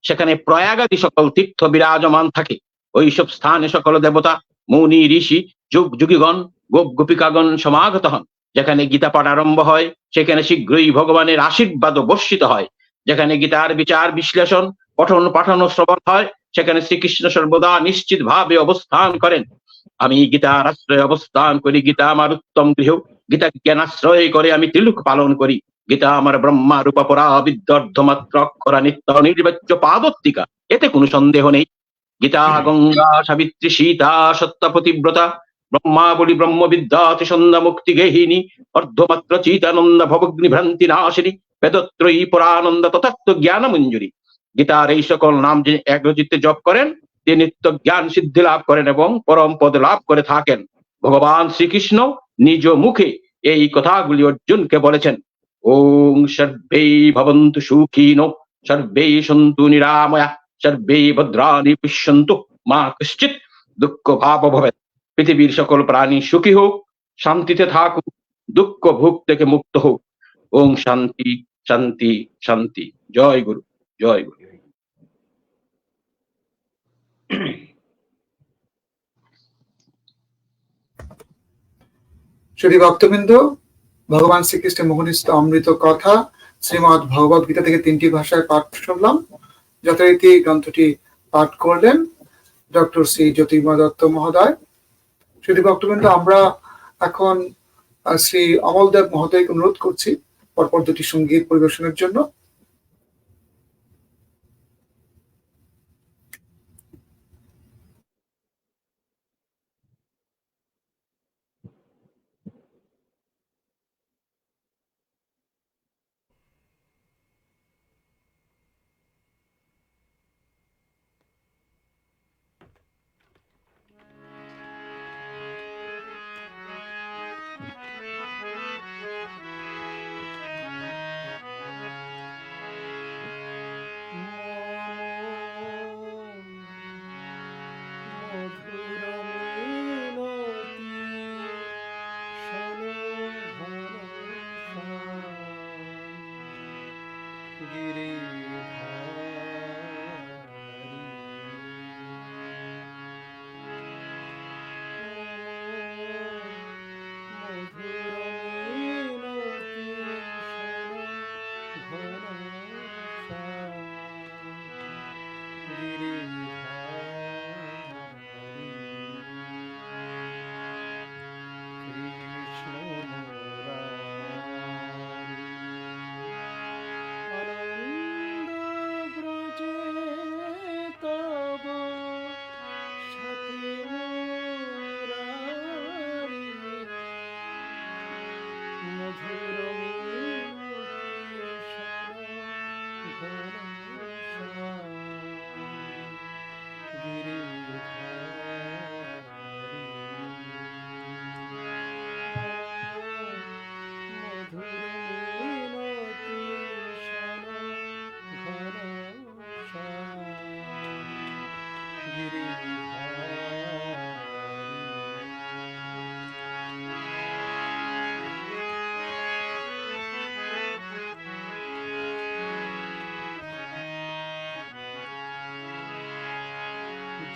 সেখানে প্রয়াগাদি সকল তীর্থ বিরাজমান থাকে। ওইসব স্থানে সকল দেবতা, মুনি, ঋষি, যুগ যুগীগণ, গোপ গোপিকাগণ সমাগত হন। যেখানে গীতা পাঠ আরম্ভ হয় সেখানে শীঘ্রই ভগবানের আশীর্বাদ বর্ষিত হয়। যেখানে গীতার বিচার বিশ্লেষণ পঠন পাঠন শ্রবণ হয় সেখানে শ্রীকৃষ্ণ সর্বদা নিশ্চিত ভাবে অবস্থান করেন। আমি গীতার আশ্রয়ে অবস্থান করি, গীতা আমার উত্তম গৃহ, গীতা জ্ঞান আশ্রয় করে আমি ত্রিলোক পালন করি। গীতা আমার ব্রহ্মা রূপা পরা বিদ্যর্ধমাত্র অক্ষরা নিত্য নির্বাচ্য পাদত্তিকা, এতে কোনো সন্দেহ নেই। গীতা গঙ্গা সাবিত্রী সীতা সত্যপতিব্রতা ব্রহ্মাবলী ব্রহ্মবিদ্যা সন্ধ্যা মুক্তি গেহিনী অর্ধমাত্র চিতানন্দ ভবগ্নি ভ্রান্তি নাশিনী বেদত্রয়ী পুরানন্দ তথাত্ম জ্ঞান মঞ্জুরি। গীতার এই সকল নাম যে একচিত্তে জপ করেন তিনি নিত্য জ্ঞান সিদ্ধি লাভ করেন এবং পরম পদ লাভ করে থাকেন। ভগবান শ্রীকৃষ্ণ নিজ মুখে এই কথাগুলি অর্জুনকে বলেছেন। ওং সর্বে ভবন্তু সুখিনো সর্বে সন্তু নিরাময়া সর্বে ভদ্রাণি পশ্যন্তু মা কশ্চিৎ দুঃখ ভাব ভবেৎ। পৃথিবীর সকল প্রাণী সুখী হোক, শান্তিতে থাকুক, দুঃখ ভোগ থেকে মুক্ত হোক। ওং শান্তি শান্তি শান্তি। জয় গুরু, জয় গুরু। শ্রী ভক্তবৃন্দ, ভগবান শ্রীকৃষ্ণের মোহনিষ্ঠ অমৃত কথা শ্রীমৎ ভগবত গীতা থেকে 3টি ভাষায় পাঠ শুনলাম। যথারীতি গ্রন্থটি পাঠ করলেন ডক্টর শ্রী জ্যোতির্ময় দত্ত মহোদয়। শ্রী ভক্তবৃন্দ, আমরা এখন শ্রী অমলদেব মহোদয়কে অনুরোধ করছি পরপর 2টি সঙ্গীত পরিবেশনের জন্য।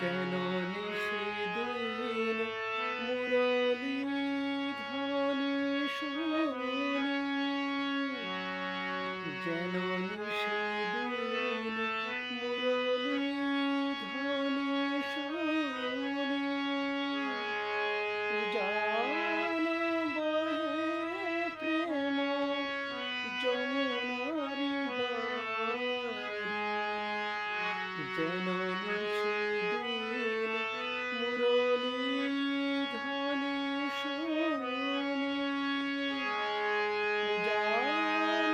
কেন নিশিদিন মুরলী ধ্বনি শুনি, যেন নিশিদিন মুরলী ধ্বনি শুনি, উজান বহে প্রেম যমুনারি বারি, যেন নিশিদিন মুরলী ধ্বনি শুনি, উজান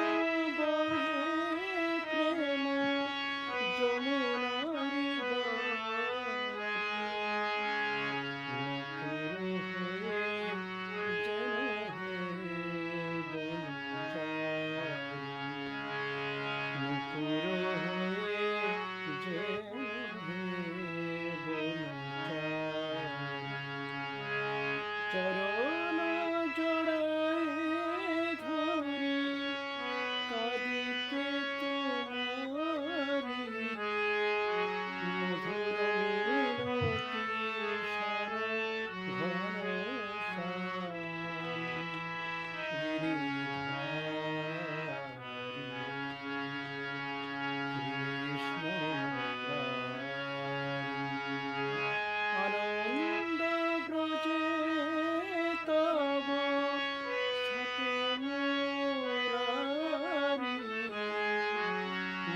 বহে প্রেম যমুনারি বারি, নকুর হয়ে যেন হে বনচারি, নকুর হয়ে যেন হে বনচারি, চরণ জড়ায় ধরি কাঁদিতে তোমারি, মধুর মিনতি স্বর ঘন শ্যাম গিরিধারী, কৃষ্ণ মুরারি, আনন্দ ব্রজে তব সাথে মুরারি,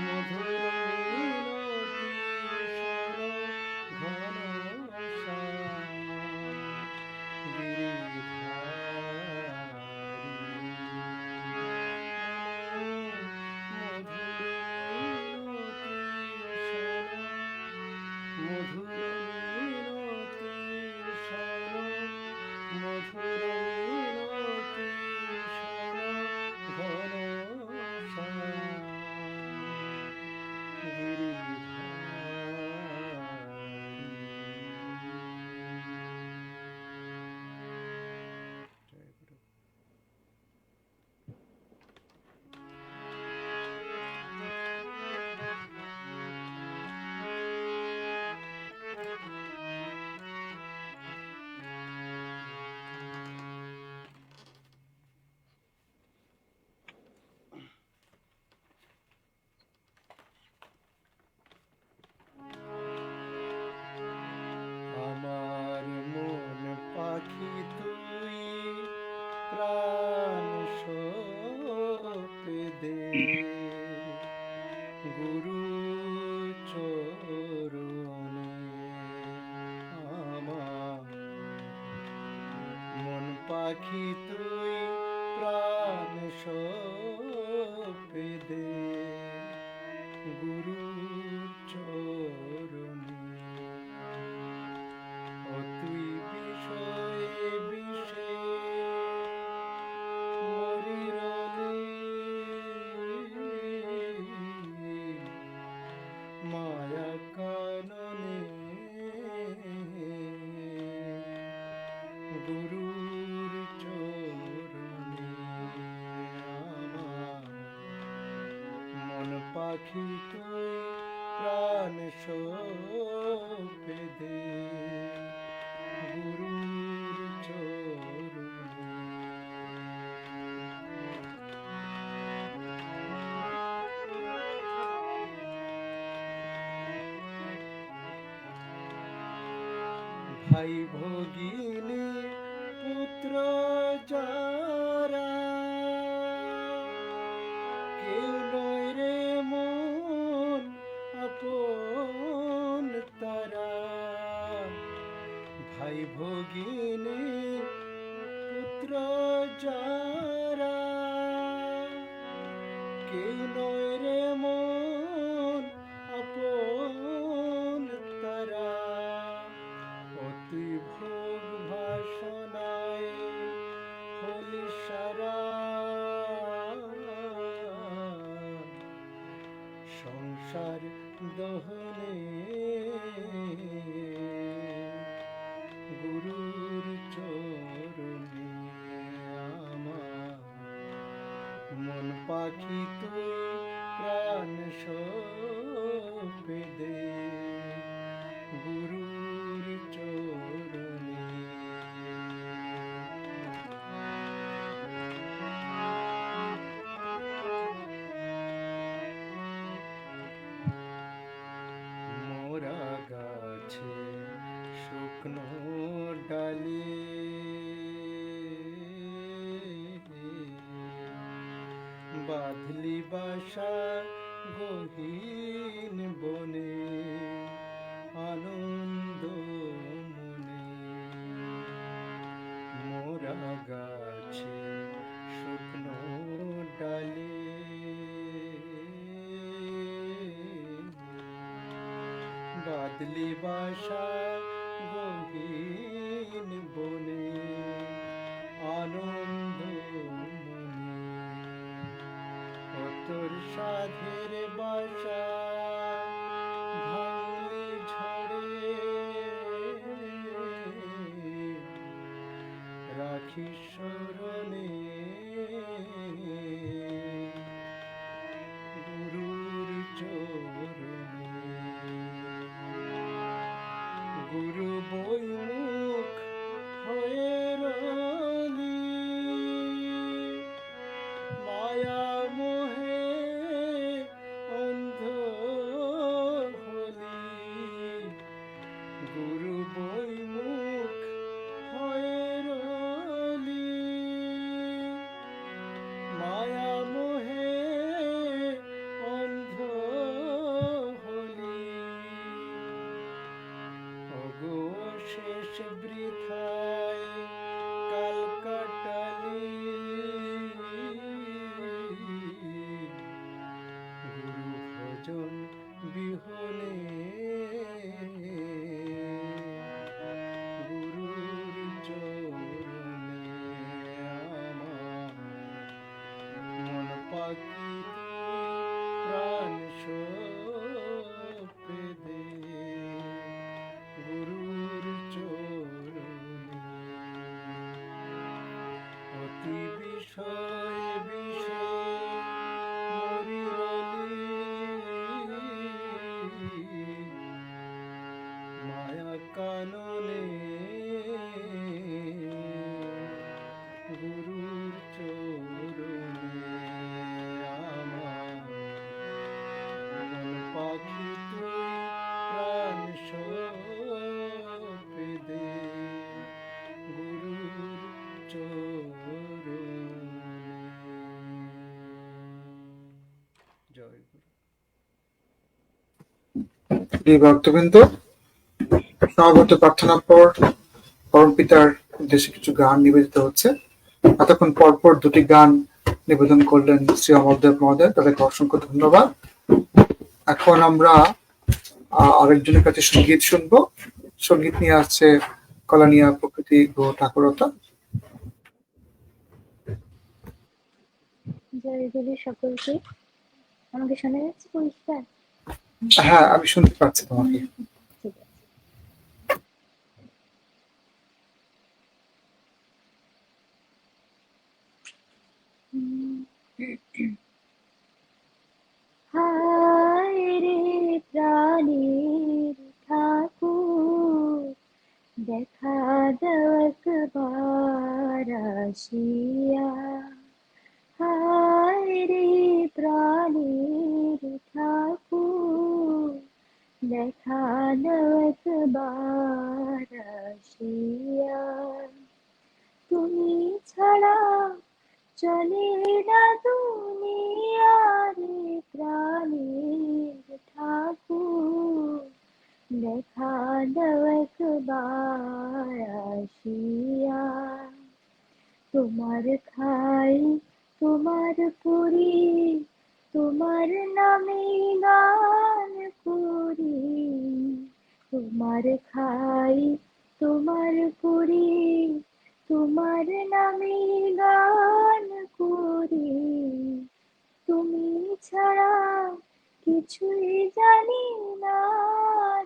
মধুর মিনতি স্বর ঘন শ্যাম গিরিধারী, মধুর মিনতি স্বর, মধুর মিনতি স্বর, মধুর মিনতি স্বর ঘন শ্যাম গিরিধারী। জয় গুরু। আমার মন পাখি তুই প্রাণ সঁপে দে, গুরু চরণে আমার মন পাখি তুই প্রাণ সঁপে দে, গুরু চরণে। ও তুই বিষয়ে বিষে মরিরলে, মায়া কাননে গুরুর চরণে আমার মন পাখি তুই প্রাণ সঁপে দে, গুরুর চরণে। ভাই ভগিনী পুত্র যারা, কেউ নয় রে মন আপন তারা, ভাই ভগিনী পুত্র যারা, কেউ নয় রে মন আপন তারা, ও তুই ভোগ ভাসনায় হলি সারা, সংসার দহনে গুরুর চরণে আমার মন পাখি তুই প্রাণ সঁপে দে, গুরু বাঁধলি বাসা গহীন বনে আনন্দ মনে মোরা গাছে শুকনো ডালে বাদলি বাসা গহীন বনে আনন্দ মনে ও তোর সাধের বাসা ভাঙলি ঝড়ে রাখিস স্মরণে গুরুর চরণে গুরু বৈমুখ হয়ে রলি মায়া মোহে অন্ধ হলি গুরু বৈমুখ হয়ে রলি মায়া মোহে অন্ধ হলি ওগো শেষ বৃথায় কাল কাটালি গুরু ভজন বিহনে গুরুর চরণে আমার মন পাখি প্রাণ সঁপে দে গুরুর চরণে অতি বিষয় বিষে মরিরলি মায়া কাননে গুরুর চরণে আমার মন পাখি তুই প্রাণ সঁপে দে গুরুর চরণে জয় গুরু। এই ভক্তবৃন্দ সমাগত প্রার্থনার পর পরমপিতার উদ্দেশ্যে কিছু গান নিবেদিত হচ্ছে। এতক্ষণ পরপর দুটি গান নিবেদন করলেন শ্রী অমরদেব মহোদয়, তাদেরকে অসংখ্য ধন্যবাদ। এখন আমরা আরেকজনের কাছে সঙ্গীত শুনবো। সঙ্গীত নিয়ে আসছে কলানিয়া প্রকৃতি গো ঠাকুরতা। জয় গুরু সকলকে। আমাকে শোনা যাচ্ছে পরিষ্কার? হ্যাঁ, আমি শুনতে পাচ্ছি তোমাকে। ঠিক আছে। হায় রে প্রাণের ঠাকুর, দেখা দাও একবার আসিয়া। হায় রে প্রাণের ঠাকুর, দেখা দাও একবার আসিয়া। তুমি ছাড়া চলে না দুনিয়া রে প্রাণের ঠাকুর, দেখা দাও একবার আসিয়া। তোমার খাই তোমার পুরি, তোমার নামে গান করি। তোমার খাই তোমার পুরি, তোমার নামে গান করি। তুমি ছাড়া কিছুই জানি না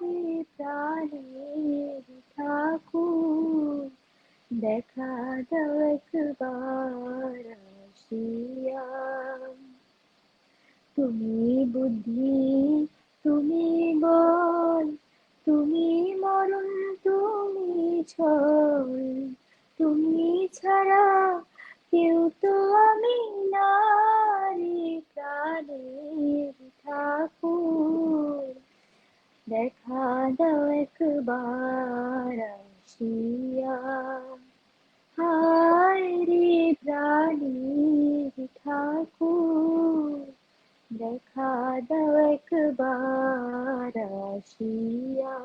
রে প্রাণের ঠাকুর, দেখা দাও একবার আসিয়া। তুমি বুদ্ধি, তুমি বল, তুমি মরণ, তুমি ছল। তুমি ছাড়া কেউ তো আমি না রে প্রাণের ঠাকুর, দেখা দাও একবার আসিয়া। হায় রে প্রাণের ঠাকুর, আসিয়া।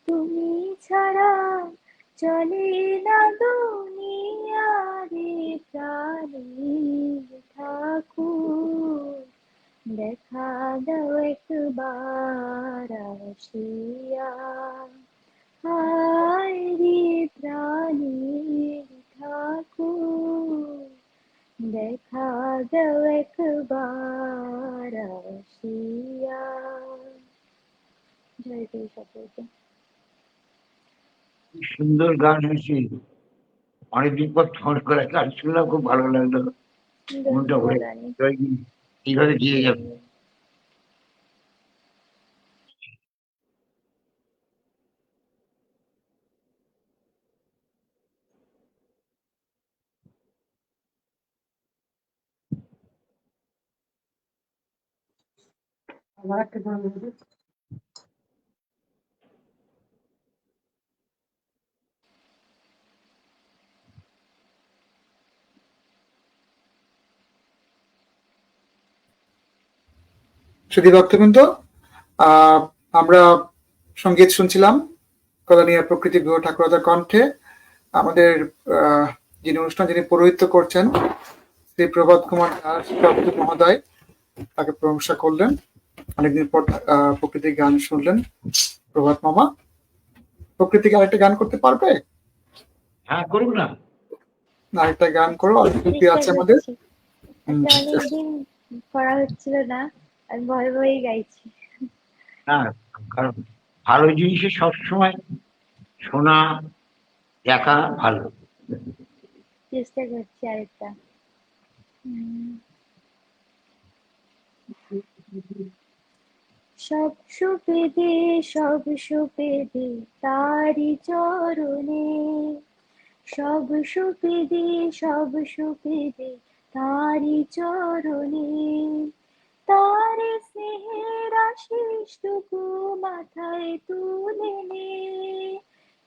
তুমি ছাড়া চলে না দুনিয়া রে প্রাণীর ঠাকুর, দেখা দাও একবার আসিয়া। হায় রে প্রাণীর ঠাকুর, দেখা দাও একবার আসিয়া। জয় গুরু সকলকে। কি সুন্দর গান হয়েছে, অনেকদিন পর ফোন করে গান শুনলাম, খুব ভালো লাগলো, মনটা ভরে ধন্যবাদ অনেক। জয় গুরু। এইভাবে দিয়ে যাবে। সুধী ভক্তবৃন্দ, আমরা সঙ্গীত শুনছিলাম কলোনিয়া প্রকৃতি গৃহ ঠাকুরদার কণ্ঠে। আমাদের যিনি যিনি পৌরোহিত্য করছেন শ্রী প্রভাত কুমার দাস মহোদয়, তাকে প্রশংসা করলেন। অনেকদিন পর প্রকৃতির গান শুনলেন। প্রভাত মামা, প্রকৃতিকে আরেকটা গান করতে পারবে? হ্যাঁ, করুন না। আরেকটা গান করো, অল্পী আছে আমাদের। অনেকদিন করা হচ্ছিল না, আমি ভয়ে ভয়েই গাইছি। না, কারণ ভালো জিনিসে সবসময় শোনা দেখা ভালো। চেষ্টা করছি আরেকটা। সব সুপেদে সব সুপেদে তারি চরণে, সব সুপেদে সব সুপেদে তারি চরণে, তারে স্নেহের আশিসটুকু মাথায় তুলে নে,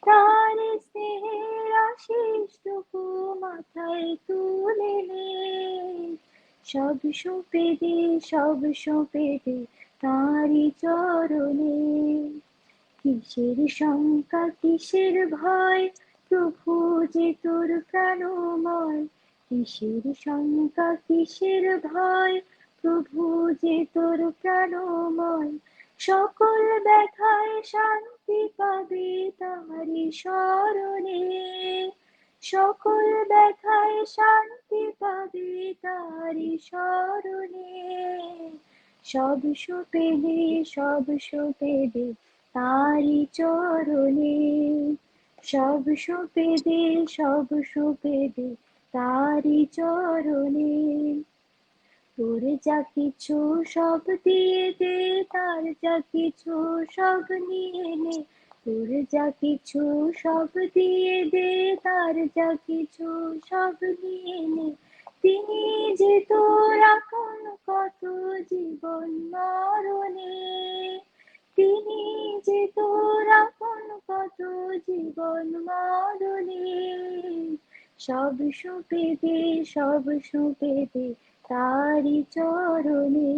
তারে স্নেহের আশিসটুকু মাথায় তুলে নে। সব সুপেদে সব সুপেদে তারি চরণে, কিসের শঙ্কা কিসের ভয়, প্রভু যে তোর প্রাণময়। কিসের শঙ্কা কিসের ভয়, প্রভু যে তোর প্রাণময়। সকল ব্যথায় শান্তি পাবে তাহারি স্মরণে, সকল ব্যথায় শান্তি পাবে তাহারি স্মরণে। সব সুপেদে সব সুপেদে তারি চরণে, সব সুপেদে সব সুপেদে তারি চরণে। তোর যা কিছু সব দিয়ে দে, তার যা কিছু সব নিয়ে নে। তোর যা কিছু সব দিয়ে দে, তার যা কিছু সব নিয়ে নে। তিনি যে তোর আপন কত জীবন মরণে, তিনি যে তোর আপন কত জীবন মরণে। সব সুপেদে সব সুপেদে তারি চরণে,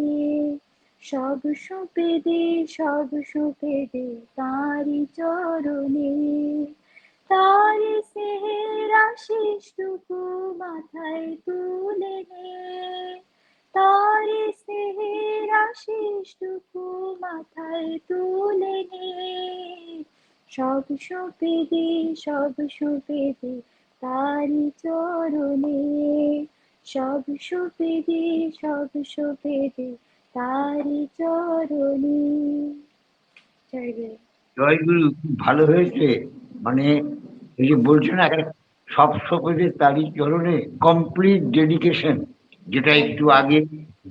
সব সুপেদে সব সুপেদে তারি চরণে। তারি স্নেহের আশিসটুকু মাথায় তুলে নে, তারি স্নেহের আশিসটুকু মাথায় তুলে নে। সব সুপেদে সব সুপেদে তারি চরণে, সব সুপেদে সব সুপেদে তারি চরণে। জয় গুরু। জয় গুরু, খুব ভালো হয়েছে। মানে এই যে বলছো না, সব সকলের তারি চরণে, কমপ্লিট ডেডিকেশন, যেটা একটু আগে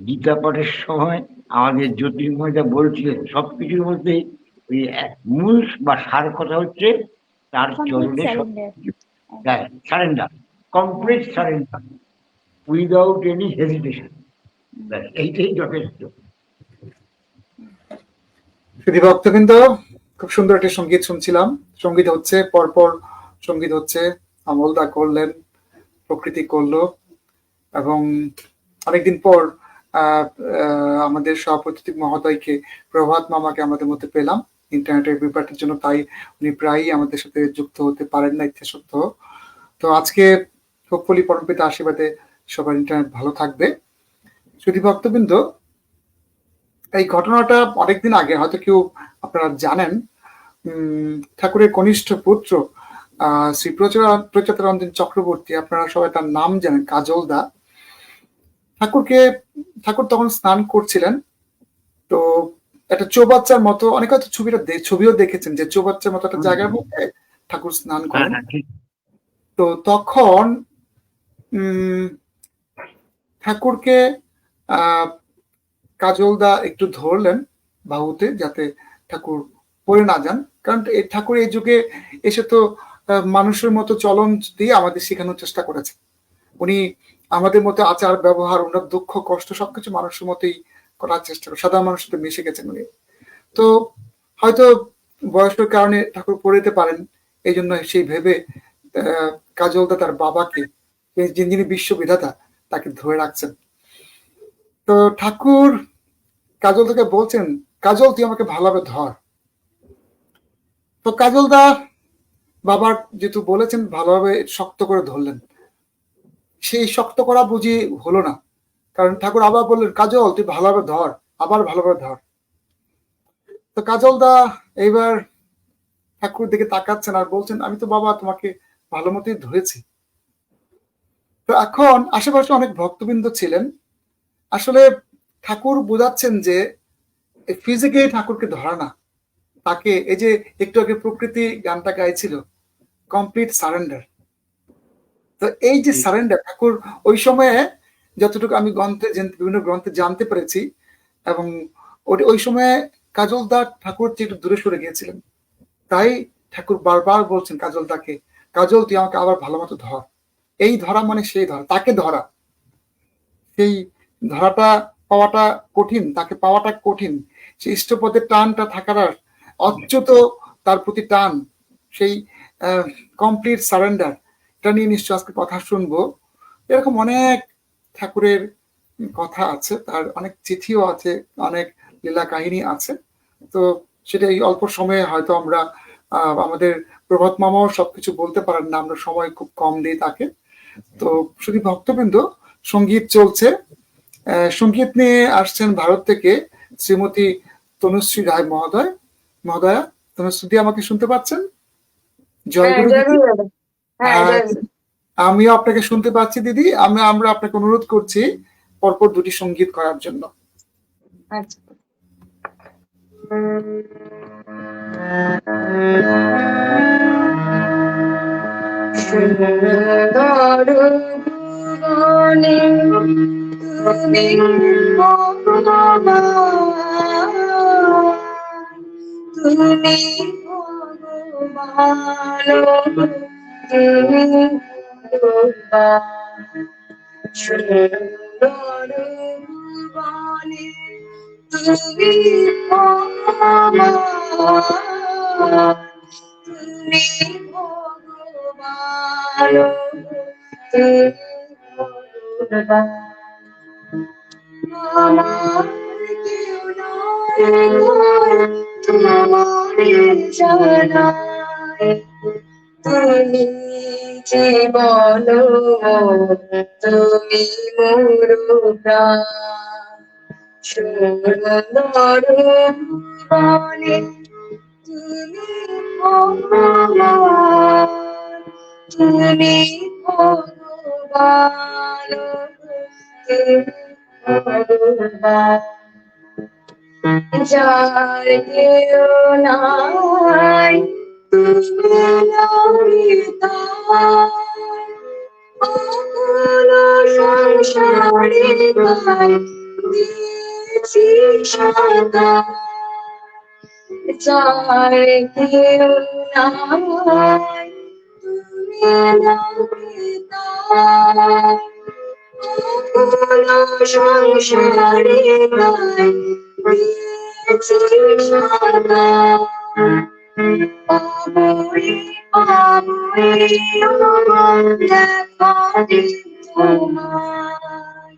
গীতা পাঠের সময় আমাদের জ্যোতির্ময়টা বলছিলেন। সবকিছুর মধ্যে ওই মূল বা সার কথা হচ্ছে তার চরণে surrender, complete surrender, without any hesitation. এইটাই যথেষ্ট। সুধী ভক্তবৃন্দ, খুব সুন্দর একটি সঙ্গীত শুনছিলাম। সঙ্গীত হচ্ছে পরপর, সঙ্গীত হচ্ছে আমলদা করলেন, প্রকৃতি করলো, এবং অনেকদিন পর আমাদের সহপ্রতিনিধি মহোদয়কে, প্রভাত মামাকে আমাদের মধ্যে পেলাম ইন্টারনেটের ব্যাপারটার জন্য, তাই উনি প্রায়ই আমাদের সাথে যুক্ত হতে পারেন না ইচ্ছা সত্ত্বেও। তো আজকে হোপফুলি পরমপিতা আশীর্বাদে সবার ইন্টারনেট ভালো থাকবে। শুধু ভক্তবৃন্দ, এই ঘটনাটা অনেকদিন আগে, হয়তো কেউ আপনারা জানেন, ঠাকুরের কনিষ্ঠ পুত্র শ্রী প্রচারানন্দ চক্রবর্তী, আপনারা সবাই তার নাম জানেন, কাজলদা। ঠাকুর তখন স্নান করছিলেন। তো একটা চৌবাচ্চার মতো, অনেক হয়তো ছবিও দেখেছেন যে চৌবাচ্চার মতো একটা জায়গার মধ্যে ঠাকুর স্নান করেন। তো তখন ঠাকুরকে কাজলদা একটু ধরলেন বাহুতে, যাতে ঠাকুর পড়ে না যান। কারণ এই ঠাকুর এই যুগে এসে তো মানুষের মতো চলন দিয়ে আমাদের শেখানোর চেষ্টা করেছে। উনি আমাদের মতো আচার ব্যবহার, ওনার দুঃখ কষ্ট সবকিছু মানুষের মতোই করার চেষ্টা করে, সাধারণ মানুষের সাথে মিশে গেছেন উনি। তো হয়তো বয়সের কারণে ঠাকুর পড়ে যেতে পারেন, এই জন্য সেই ভেবে কাজলদা তার বাবাকে, যিনি বিশ্ববিধাতা, তাকে ধরে রাখছেন। তো ঠাকুর কাজলদাকে বলছেন, কাজল তুই আমাকে ভালোভাবে ধর। তো কাজলদা বাবার যেহেতু বলেছেন ভালোভাবে শক্ত করে ধরলেন, সেই শক্ত করা বুঝি হলো না, কারণ ঠাকুর আবার বললেন কাজল তুই ভালোভাবে ধর, আবার ভালোভাবে ধর। তো কাজলদা এইবার ঠাকুর দিকে তাকাচ্ছেন আর বলছেন, আমি তো বাবা তোমাকে ভালো মতোই ধরেছি। তো এখন আশেপাশে অনেক ভক্তবৃন্দ ছিলেন। আসলে ঠাকুর বোঝাচ্ছেন যে ফিজিকে ঠাকুরকে ধরা না, তাকে এই যে একটু আগে প্রকৃতি গানটা গাইছিল, কমপ্লিট সারেন্ডার। তো এই যে সারেন্ডার, ঠাকুর ওই সময়ে যতটুকু আমি বিভিন্ন গ্রন্থে জানতে পেরেছি, এবং ওই সময়ে কাজলদা ঠাকুর একটু দূরে সরে গিয়েছিলেন। তাই ঠাকুর বারবার বলছেন কাজলদাকে, কাজল তুই আমাকে আবার ভালো মতো ধর। এই ধরা মানে সেই ধরা, তাকে ধরা। সেই ধরাটা পাওয়াটা কঠিন, তাকে পাওয়াটা কঠিন। সেই ইষ্টপদের টানটা থাকার, অচ্যুত তার প্রতি টান, সেই কমপ্লিট সারেন্ডার, এটা নিয়ে নিশ্চয় আজকে কথা শুনবো। এরকম অনেক ঠাকুরের কথা আছে, তার অনেক চিঠিও আছে, অনেক লীলা কাহিনী আছে। তো সেটা এই অল্প সময়ে হয়তো আমরা আমাদের প্রভাত মামাও সবকিছু বলতে পারেন না, আমরা সময় খুব কম দিই তাকে। তো শুধু ভক্তবৃন্দ, সঙ্গীত চলছে। সঙ্গীত নিয়ে আসছেন ভারত থেকে শ্রীমতী তনুশ্রী রায় মহোদয়া। তনুশ্রী আমাকে শুনতে পাচ্ছেন? জয়গুরু দিদি। আমিও আপনাকে শুনতে পাচ্ছি দিদি। আমরা আপনাকে অনুরোধ করছি পরপর দুটি সঙ্গীত করার জন্য। আচ্ছা। সুন্দর ভুবনে তুমি ভগবান, তুমি ভগবান, তুমি ভগবান। সুন্দর ভুবনে তুমি ভগবান, তুমি ভগবান, তুমি ভগবান। আমার কেউ নয় তোমারে জানাই, তুমি জীবন, তুমি মোর প্রাণ। সুন্দর ভুবনে তুমি ভগবান, তুমি ভগবান, তুমি ভগবান। যার কেউ নাই তুমি তার, অকুল সংসারে তাই দিয়েছি সদা। যার কেউ নাই তুমি তার, অকুল সংসারে তাই দিয়েছি সদা। পাবই পাবই দেখা দিন তোমায়,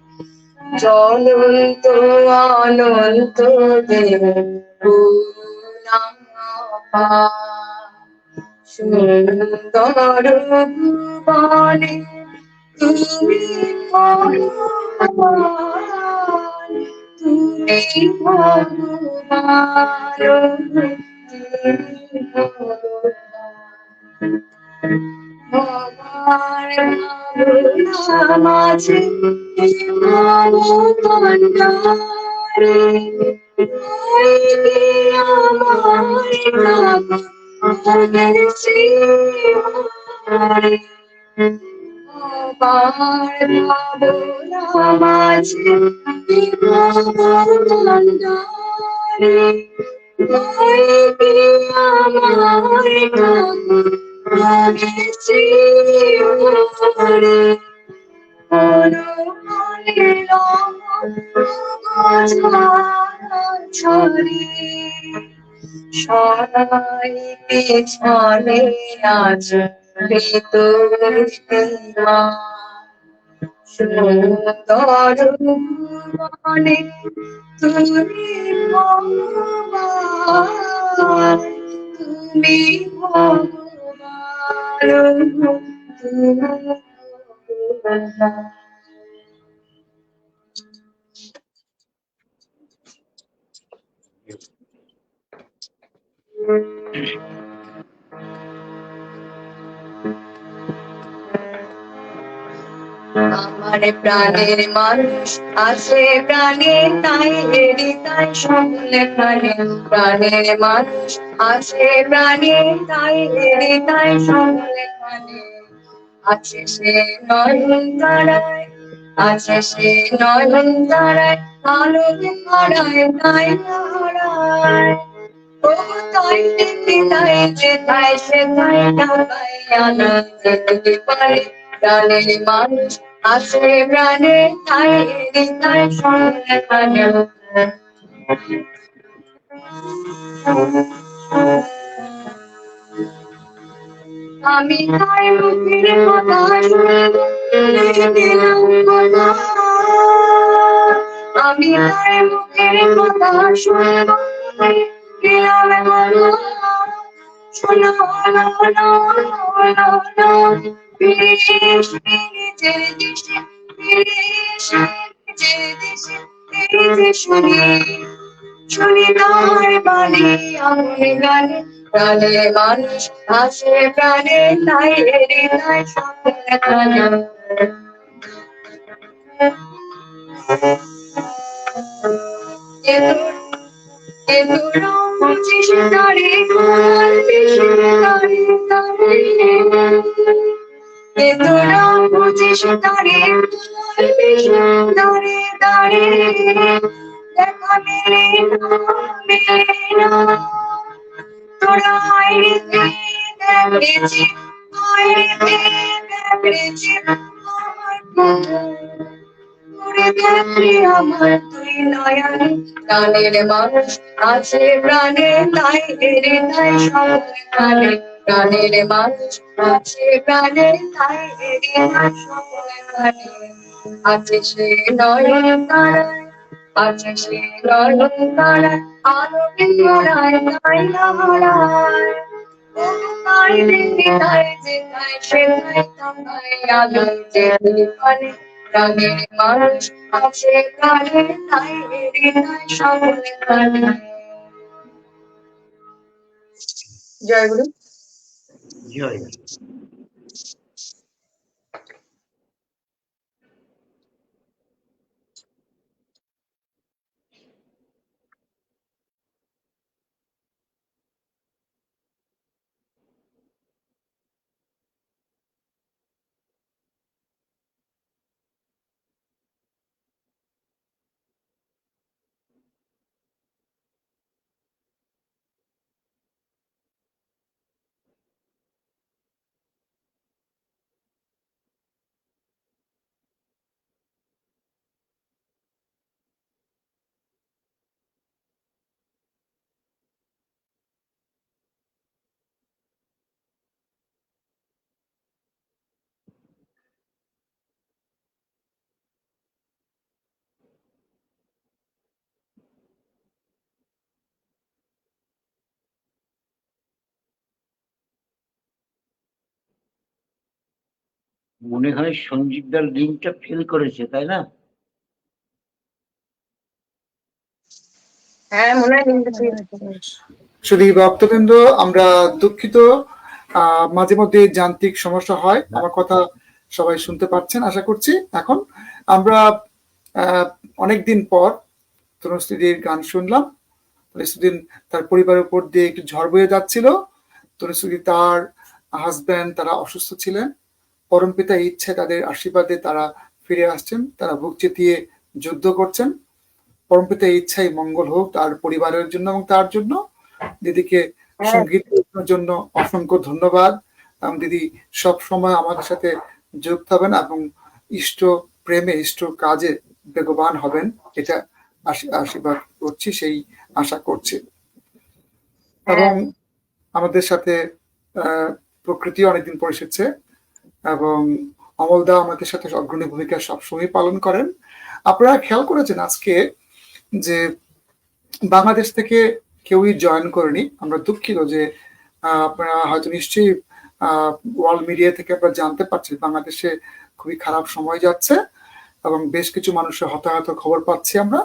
জ্বলন্ত অনন্ত দেব সুন্দর ভুবনে তুমি ভগবান, তুমি ভগবান, তুমি ভগবান। আমার ভাবনা মাঝে মনমন্ডারে ওই যে আমার প্রাণের শ্রীহরি। আমার ভাবনা মাঝে মনমন্ডারে ওই যে আমার প্রাণের শ্রীহরি। সবাই পেছনে আজ বেতুষ্টিমা সুন্দর ভুবনে তুমি ভগবান, তুমি ভগবান, তুমি ভগবান। আমার প্রাণের মানুষ আছে প্রাণে তাই হৃদয় সকলে প্রাণে। প্রাণের মানুষ আছে প্রাণে তাই হৃদয় সকলে প্রাণে। আছে সে নয়ন তারায়, আছে সে নয়ন তারায়, আলোকে হারায় তাই হারায়। ও তাই দেখি তাই যে তাই সে তাই ঢাকায় আনন্দ দিতে পারে। প্রাণের মানুষ আছে প্রাণে তাই হৃদয় সকলে প্রাণে। আমি তাই মুখের কথা শুনে দিলাম কথা, আমি তাই মুখের কথা শুনে দিলাম কথা। শোনো না না না না ফিরিস ফিরে যে দেশে, ফিরিস যে দেশে ফিরে শুনি শুনি তার বাণী আমার গানে। প্রাণে মানুষ আছে প্রাণে তাই হৃদয় সকলে প্রাণে। বুঝিস তারে কাল বেশি তারে তারে, তোরা বুঝিস তারে কাল বেশি তারে তারে। দেখা মেলে না মেলে না, তোরা আইরিতে দেখেছি আইরিতে দেখেছি আমার কথা। তোরে দেখলি আমার তুই নয়নে। প্রাণের মানুষ আছে প্রাণে তাই হৃদয় সকলে প্রাণে। প্রাণের মানুষ আছে প্রাণে তাই হৃদয় সকলে প্রাণে। আছে সে নয়ন তারায়, আছে সে নয়ন তারায়, আলোকে হারায় তাই হারায়। ও তাই দেখি তাই যে তাই সে তাই তাকায় আলো যে পানে। প্রাণের মানুষ আছে প্রাণে তাই হৃদয় সকলে প্রাণে। জয় গুরু। জয়। মনে হয় সঞ্জীবদার লিঙ্কটা ফেল করেছে, তাই না? হ্যাঁ মনে হয় লিঙ্কটা মনে পেয়ে হতে পারে। শুধু ভক্তবৃন্দ, আমরা দুঃখিত, মাঝে মধ্যে যান্ত্রিক সমস্যা হয়। আমার কথা সবাই শুনতে পাচ্ছেন আশা করছি। এখন আমরা অনেকদিন পর তনুশ্রীদির গান শুনলাম। তনুশ্রীদিন তার পরিবারের উপর দিয়ে একটু ঝড় বয়ে যাচ্ছিল। তনুশ্রী তার হাজব্যান্ড তারা অসুস্থ ছিলেন। পরমপিতা ইচ্ছে তাদের আশীর্বাদে তারা ফিরে আসছেন, তারা বুক চিতিয়ে যুদ্ধ করছেন। পরমপিতা ইচ্ছাই মঙ্গল হোক তার পরিবারের জন্য এবং তার জন্য। দিদিকে সঙ্গীত জন্য অসংখ্য ধন্যবাদ। এবং দিদি সব সময় আমাদের সাথে যুক্ত হবেন এবং ইষ্ট প্রেমে ইষ্ট কাজে বেগবান হবেন, এটা আশীর্বাদ করছি, সেই আশা করছি। এবং আমাদের সাথে প্রকৃতি অনেকদিন পর এসেছে এবং অমলদা আমাদের সাথে অগ্রণী ভূমিকা সবসময় পালন করেন। আপনারা খেয়াল করেছেন আজকে যে বাংলাদেশ থেকে কেউই জয়েন করেনি। আমরা দুঃখিত যে আপনারা হয়তো নিশ্চয়ই ওয়ার্ল্ড মিডিয়া থেকে আপনারা জানতে পারছেন বাংলাদেশে খুবই খারাপ সময় যাচ্ছে এবং বেশ কিছু মানুষের হতাহত খবর পাচ্ছি আমরা।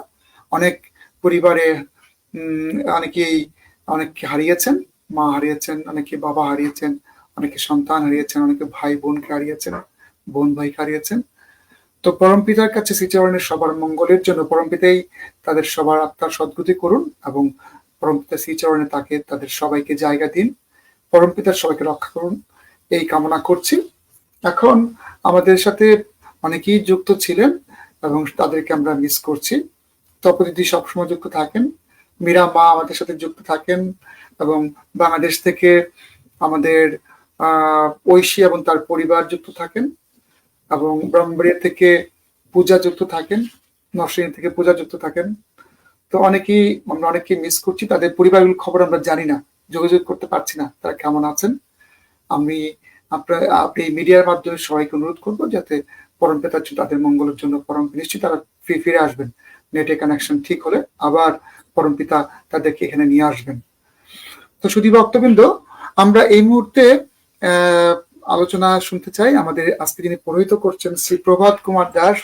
অনেক পরিবারে অনেকে হারিয়েছেন, মা হারিয়েছেন, অনেকে বাবা হারিয়েছেন, অনেকে সন্তান হারিয়েছেন, অনেকে ভাই বোনকে হারিয়েছেন, বোন ভাইকে হারিয়েছেন। তো পরমপিতার কাছে শ্রীচরণের সবার মঙ্গলের জন্য পরমপিতাই তাদের সবার আত্মার সদ্গতি করুন এবং পরমপিতা শ্রীচরণে তাকে তাদের সবাইকে জায়গা দিন, পরমপিতার সবাইকে রক্ষা করুন, এই কামনা করছি। এখন আমাদের সাথে অনেকেই যুক্ত ছিলেন এবং তাদেরকে আমরা মিস করছি। তপদিদি সবসময় যুক্ত থাকেন, মীরা মা আমাদের সাথে যুক্ত থাকেন এবং বাংলাদেশ থেকে আমাদের ঐশী এবং তার পরিবার যুক্ত থাকেন এবং ব্রহ্মবাড়িয়া থেকে পূজা যুক্ত থাকেন, নরসিংহ থেকে পূজা যুক্ত থাকেন। তো আমরা অনেকেই মিস করছি, তাদের পরিবারগুলোর খবর আমরা জানি না, যোগাযোগ করতে পারছি না তারা কেমন আছেন। আপনি মিডিয়ার মাধ্যমে সবাইকে অনুরোধ করবো যাতে পরমপিতার তাদের মঙ্গলের জন্য নিশ্চয়ই তারা ফিরে আসবেন, নেটে কানেকশন ঠিক হলে আবার পরমপিতা তাদেরকে এখানে নিয়ে আসবেন। তো শুধু ভক্তবৃন্দ, আমরা এই মুহূর্তে আলোচনা শুনতে চাই। আমাদের আজকে যিনি পৌরোহিত্য করছেন শ্রী প্রভাত কুমার দাস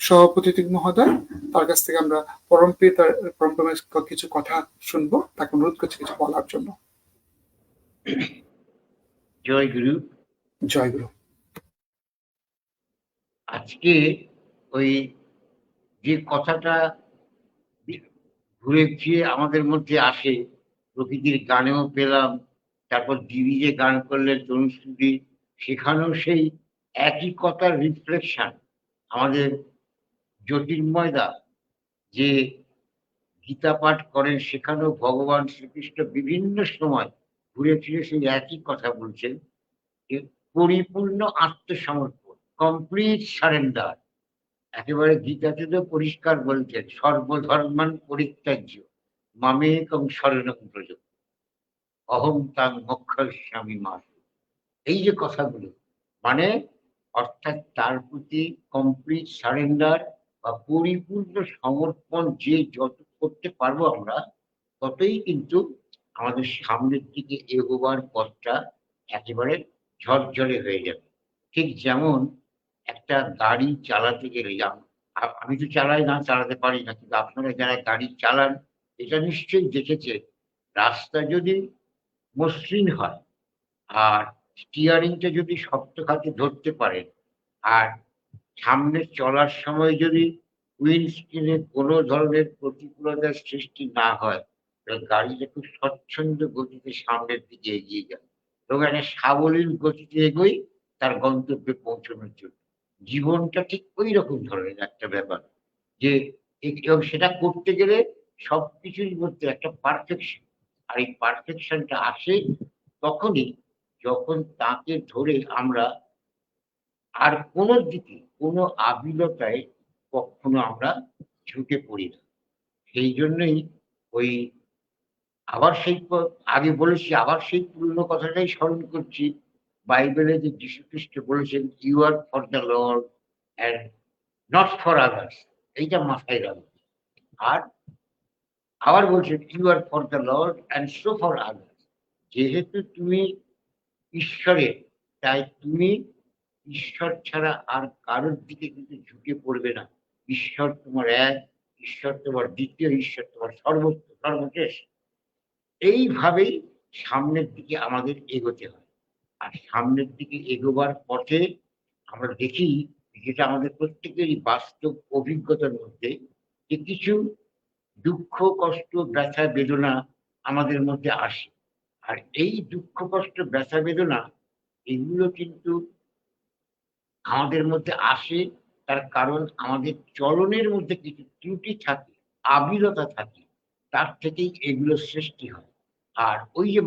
সভাপতি মহোদয়, তার কাছ থেকে আমরা পরমপিতার কিছু কথা শুনবো। তাকে অনুরোধ করছি কিছু বলার জন্য। জয় গুরু। জয় গুরু। আজকে ওই যে কথাটা ঘুরে ফিরে আমাদের মধ্যে আসে, প্রকৃতির গানেও পেলাম, তারপর দিদি যে গান করলেন তনুশ্রী, সেখানেও সেই একই কথার রিফ্লেকশন। আমাদের জ্যোতির্ময়দা যে গীতা পাঠ করেন সেখানেও ভগবান শ্রীকৃষ্ণ বিভিন্ন সময় ঘুরে ফিরে সেই একই কথা বলছেন যে পরিপূর্ণ আত্মসমর্পণ, কমপ্লিট সারেন্ডার। একেবারে গীতাতে তো পরিষ্কার বলছেন সর্বধর্মান পরিত্যাজ্য মামেকং শরণং ব্রজ অহং তাং মোক্ষয়িষ্যামি মা। এই যে কথাগুলো, মানে অর্থাৎ তার প্রতি কমপ্লিট সারেন্ডার বা পরিপূর্ণ সমর্পণ যে যত করতে পারবো আমরা, ততই কিন্তু আমাদের সামনের দিকে এগোবার পথটা একেবারে ঝরঝরে হয়ে যাবে। ঠিক যেমন একটা গাড়ি চালাতে গেলে, আমি তো চালাই না, চালাতে পারি না, কিন্তু আপনারা যারা গাড়ি চালান এটা নিশ্চয়ই দেখেছে, রাস্তা যদি মসৃণ হয় আর স্টিয়ারিংটা যদি শক্ত হাতে ধরতে পারেন আর সামনে চলার সময় যদি উইন্ডস্ক্রিনে কোনো ধরনের প্রতিকূলতার সৃষ্টি না হয়, তাহলে গাড়িটা খুব স্বচ্ছন্দ গতিতে সামনের দিকে এগিয়ে যায় এবং একটা সাবলীল গতিতে এগোই তার গন্তব্যে পৌঁছানোর জন্য। জীবনটা ঠিক ওই রকম ধরনের একটা ব্যাপার যে এবং সেটা করতে গেলে সবকিছুর মধ্যে একটা পারফেকশন, আর এই পারফেকশনটা আসে তখনই যখন তাকে ধরে আমরা আর কোনো দিকে কোনো আবিলতায় কখনো আমরা ঝুঁকে পড়ি না। সেই জন্যই ওই আবার সেই আগে বলেছি, আবার সেই পুরনো কথাটাই স্মরণ করছি, বাইবেলে যে যীশু খ্রিস্ট বলেছেন you are for the Lord and not for others, এইটা মাথায় রাখবে। আর আবার বলছেন you are for the Lord and so for others, যেহেতু তুমি ঈশ্বরের, তাই তুমি ঈশ্বর ছাড়া আর কারোর দিকে কিন্তু ঝুঁকে পড়বে না। ঈশ্বর তোমার এক, ঈশ্বর তোমার দ্বিতীয়, ঈশ্বর তোমার সর্বশেষ। এইভাবেই সামনের দিকে আমাদের এগোতে হয়। আর সামনের দিকে এগোবার পথে আমরা দেখি, যেটা আমাদের প্রত্যেকেরই বাস্তব অভিজ্ঞতার মধ্যে, যে কিছু দুঃখ, কষ্ট, ব্যথা, বেদনা আমাদের মধ্যে আসে। আর এই দুঃখ, কষ্ট, ব্যথা, বেদনা এগুলো কিন্তু আমাদের মধ্যে আসে, তার কারণ আমাদের চলনের মধ্যে কিছু ত্রুটি থাকে, আবিলতা থাকে, তার থেকেই এগুলো সৃষ্টি হয়। আর ওই যে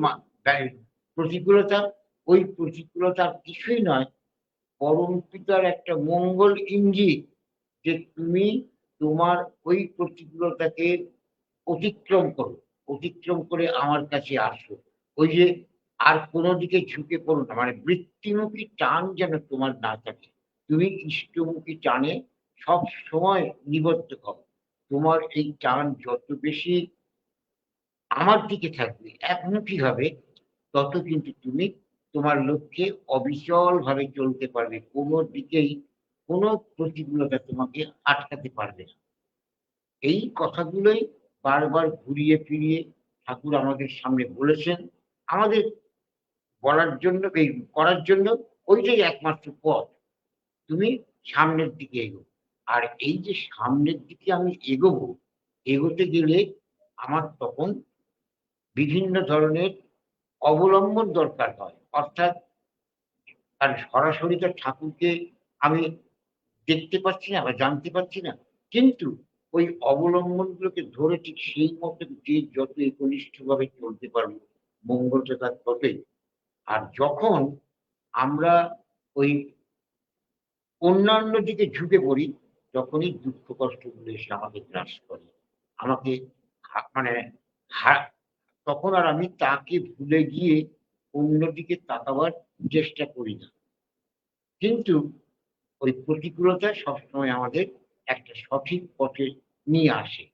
প্রতিকূলতা, ওই প্রতিকূলতা কিছুই নয়, পরম পিতার একটা মঙ্গল ইঙ্গিত, যে তুমি তোমার ওই প্রতিকূলতাকে অতিক্রম করো, অতিক্রম করে আমার কাছে আসো। ওই যে আর কোনো দিকে ঝুঁকে পড়ো না, মানে বৃত্তিমুখী টান যেন তোমার না থাকে। তুমি ইষ্টমুখী টানে সব সময় নিবদ্ধ হও। তোমার এই টান যত বেশি আমার দিকে থাকবে, একমুখী হবে, তত কিন্তু তুমি তোমার লক্ষ্যে অবিচল ভাবে চলতে পারবে। কোনো দিকেই কোনো প্রতিকূলতা তোমাকে আটকাতে পারবে না। এই কথাগুলোই বারবার ঘুরিয়ে ফিরিয়ে ঠাকুর আমাদের সামনে বলেছেন। আমাদের বলার জন্য, এই করার জন্য ওইটাই একমাত্র পথ। তুমি সামনের দিকে এগো। আর এই যে সামনের দিকে আমি এগোবো, এগোতে গেলে আমার তখন বিভিন্ন ধরনের অবলম্বন দরকার হয়। অর্থাৎ আর সরাসরি তো ঠাকুরকে আমি দেখতে পাচ্ছি না বা জানতে পারছি না, কিন্তু ওই অবলম্বনগুলোকে ধরে ঠিক সেই মতো যে যত একনিষ্ঠভাবে চলতে পারবো, মঙ্গলটা তার ততই। আর যখন আমরা ওই অন্যান্য দিকে ঝুঁকে পড়ি, তখনই দুঃখ কষ্টগুলো এসে আমাকে গ্রাস করে, আমাকে মানে তখন আর আমি তাকে ভুলে গিয়ে অন্যদিকে তাকাবার চেষ্টা করি না। কিন্তু ওই প্রতিকূলতা সবসময় আমাদের একটা সঠিক পথে নিয়ে আসে।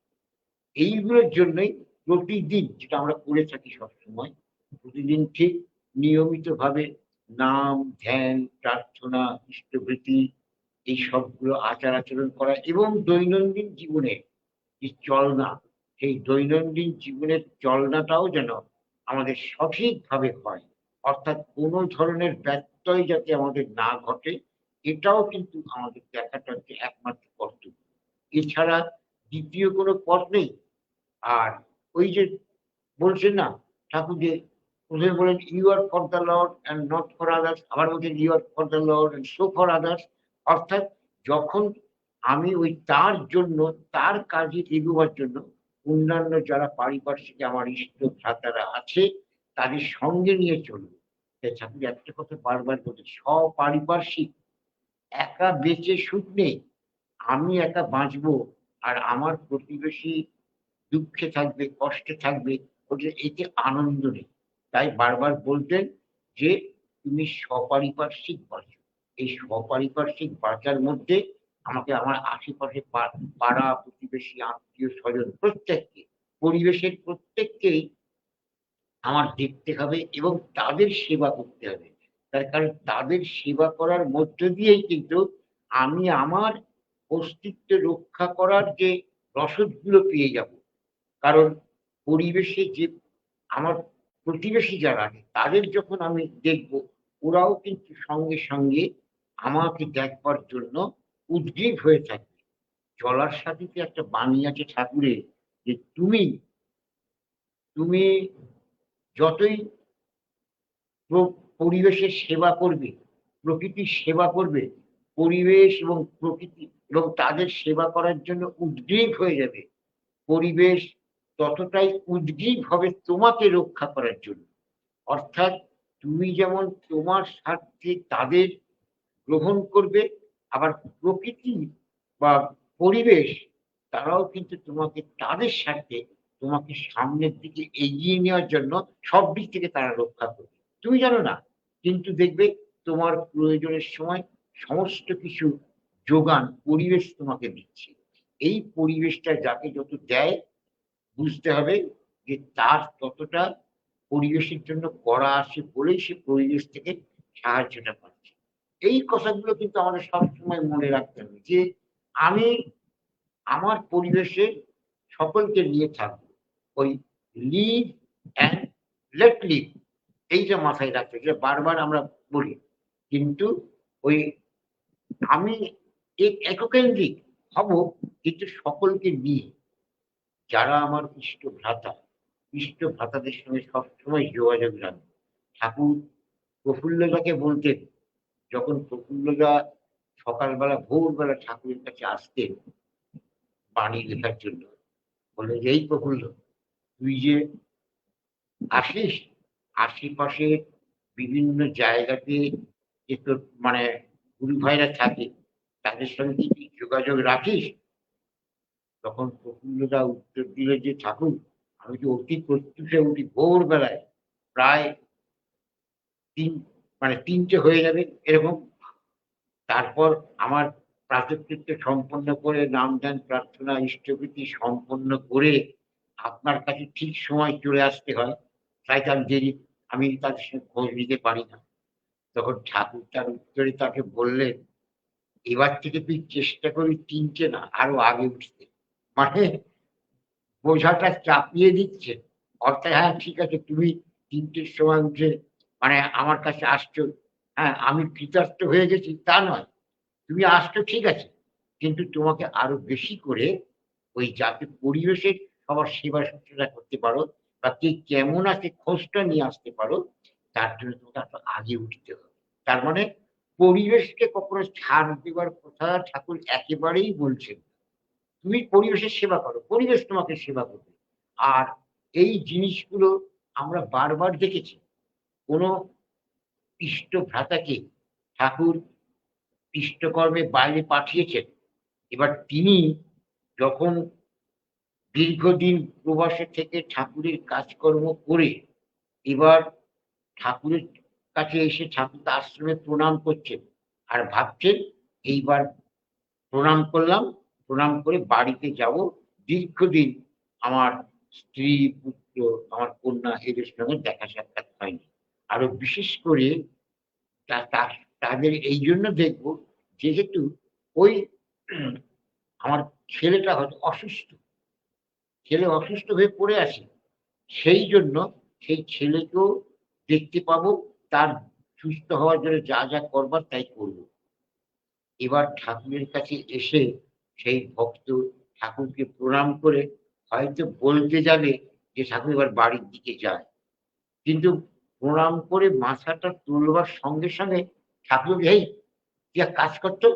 এইগুলোর জন্যই প্রতিদিন, যেটা আমরা করে থাকি সবসময়, প্রতিদিন ঠিক নিয়মিতভাবে নাম, ধ্যান, প্রার্থনা, ইষ্টভৃতি, এই সবগুলো আচার আচরণ করা, এবং দৈনন্দিন জীবনে যে চলনা, সেই দৈনন্দিন জীবনের চলনাটাও যেন আমাদের সঠিকভাবে হয়। অর্থাৎ কোনো ধরনের ব্যত্যয় যাতে আমাদের না ঘটে, এটাও কিন্তু আমাদের দেখাটা হচ্ছে একমাত্র কর্তব্য। এছাড়া দ্বিতীয় কোনো পথ নেই। আর ওই যে বলছেন না ঠাকুর, যে প্রথমে বলেন you are for the Lord and not for others, আবার বলছেন you are for the Lord and so for others. অর্থাৎ যখন আমি ওই তার জন্য, তার কাজে এগোবার জন্য অন্যান্য যারা পারিপার্শ্বিক আমার ইষ্ট ভ্রাতারা আছে, তাদের সঙ্গে নিয়ে চলবো। তাই ঠাকুর একটা কথা বারবার বলছে, সপারিপার্শ্বিক, একা বেঁচে সুখ নেই। আমি একা বাঁচবো আর আমার প্রতিবেশী দুঃখে থাকবে, কষ্টে থাকবে, ওদের এতে আনন্দ নেই। তাই বারবার বলতেন যে তুমি সপারিপার্শ্বিক বাঁচো। এই সপারিপার্শ্বিক বাঁচার মধ্যে আমাকে আমার আশেপাশে পাড়া প্রতিবেশী, আত্মীয় স্বজন, প্রত্যেককে, পরিবেশের প্রত্যেককেই আমার দেখতে হবে এবং তাদের সেবা করতে হবে। তার কারণ তাদের সেবা করার মধ্য দিয়েই কিন্তু আমি আমার অস্তিত্ব রক্ষা করার যে রসদগুলো পেয়ে যাব। কারণ পরিবেশে যে আমার প্রতিবেশী যারা আছে, তাদের যখন আমি দেখব, ওরাও কিন্তু সঙ্গে সঙ্গে আমাকে দেখবার জন্য উদ্গ্রীব হয়ে থাকবে। চলার সাথে একটা বাণী আছে ঠাকুরের, যে তুমি তুমি যতই পরিবেশের সেবা করবে, প্রকৃতির সেবা করবে, পরিবেশ এবং প্রকৃতি এবং তাদের সেবা করার জন্য উদ্গ্রীব হয়ে যাবে, পরিবেশ ততটাই উদ্গ্রীব হবে তোমাকে রক্ষা করার জন্য। অর্থাৎ তুমি যেমন তোমার স্বার্থে তাদের গ্রহণ করবে, আবার প্রকৃতি বা পরিবেশ তারাও কিন্তু তোমাকে তাদের স্বার্থে তোমাকে সামনের দিকে এগিয়ে নেওয়ার জন্য সব দিক থেকে তারা রক্ষা করবে। তুমি জানো না, কিন্তু দেখবে তোমার প্রয়োজনের সময় সমস্ত কিছু যোগান পরিবেশ তোমাকে দিচ্ছে। এই পরিবেশটা যাকে যত দেয়, বুঝতে হবে যে তার ততটা পরিবেশের জন্য করা আছে বলেই সে পরিবেশ থেকে সাহায্যটা পাচ্ছে। এই কথাগুলো কিন্তু আমাদের সবসময় মনে রাখতে হবে যে আমি আমার পরিবেশে সকলকে নিয়ে থাকবো। ওই লিভ অ্যান্ড লেট লিভ, এইটা মাথায় রাখতে হবে। যেটা বারবার আমরা বলি, কিন্তু ওই আমি এককেন্দ্রিক হব, কিন্তু সকলকে নিয়ে। যারা আমার ইষ্ট ভ্রাতাদের সঙ্গে সবসময় যোগাযোগ রাখবে। ঠাকুর প্রফুল্লদাকে বলতেন, যখন প্রফুল্লদা সকালবেলা ভোরবেলা ঠাকুরের কাছে আসতেন বাণী লেখার জন্য, বলে যে এই প্রফুল্ল, তুই যে আসিস, আশেপাশে বিভিন্ন জায়গাতে যে তোর মানে গুরু ভাইরা থাকে, তাদের সঙ্গে কি তুই যোগাযোগ রাখিস? তখন প্রফুল্লদা উত্তর দিলে যে ঠাকুর, আমি তো অতি প্রত্যুষে উঠি ভোরবেলায়, প্রায় তিনটে হয়ে যাবে এরকম। তারপর আমার প্রাতঃকৃত্য সম্পন্ন করে নাম ধ্যান প্রার্থনা ইষ্টভীতি সম্পন্ন করে আপনার কাছে ঠিক সময় চলে আসতে হয়, তাই আমি তাদের সঙ্গে খোঁজ নিতে পারি না। তখন ঠাকুর তার উত্তরে তাকে বললেন, এবার থেকে তুই চেষ্টা করি তিনটে না, আরো আগে উঠতে। মানে বোঝাটা চাপিয়ে দিচ্ছে, অর্থাৎ হ্যাঁ ঠিক আছে, তুমি তিনটের সময় উঠে আমার কাছে আসছো, হ্যাঁ আমি কৃতার্থ হয়ে গেছি তা নয়, তুমি আসছো ঠিক আছে, কিন্তু তোমাকে আরো বেশি করে ওই যাতে পরিবেশের সবার সেবা শুশ্রূষা করতে পারো, বা কে কেমন আছে খোঁজটা নিয়ে আসতে পারো, তার জন্য তোমাকে আরো আগে উঠতে হবে। তার মানে পরিবেশকে কখনো ছাড় দেবার কথা ঠাকুর একেবারেই বলছেন। তুমি পরিবেশের সেবা করো, পরিবেশ তোমাকে সেবা করবে। আর এই জিনিসগুলো আমরা বারবার দেখেছি। কোনো ইষ্ট ভ্রাতাকে ঠাকুর ইষ্টকর্মে বাইরে পাঠিয়েছেন, এবার তিনি যখন দীর্ঘদিন প্রবাসে থেকে ঠাকুরের কাজকর্ম করে এবার ঠাকুরের কাছে এসে ঠাকুর আশ্রমে প্রণাম করছেন, আর ভাবছেন এইবার প্রণাম করে বাড়িতে যাব, দীর্ঘদিন আমার স্ত্রী পুত্র আমার কন্যা এদের সঙ্গে দেখা সাক্ষাৎ হয়নি। আরো বিশেষ করে তাদের এই জন্য দেখব, যেহেতু ওই আমার ছেলেটা হয়তো ছেলে অসুস্থ হয়ে পড়ে আছে, সেই জন্য সেই ছেলেকেও দেখতে পাবো, তার সুস্থ হওয়ার জন্য যা যা করবার তাই করব। এবার ঠাকুরের কাছে এসে সেই ভক্ত ঠাকুরকে প্রণাম করে হয়তো বলতে যাবে যে ঠাকুর এবার বাড়ির দিকে যায়, কিন্তু প্রণাম করে মাথাটা তুলবার সঙ্গে সঙ্গে ঠাকুর, এই তুই এক কাজ করতো,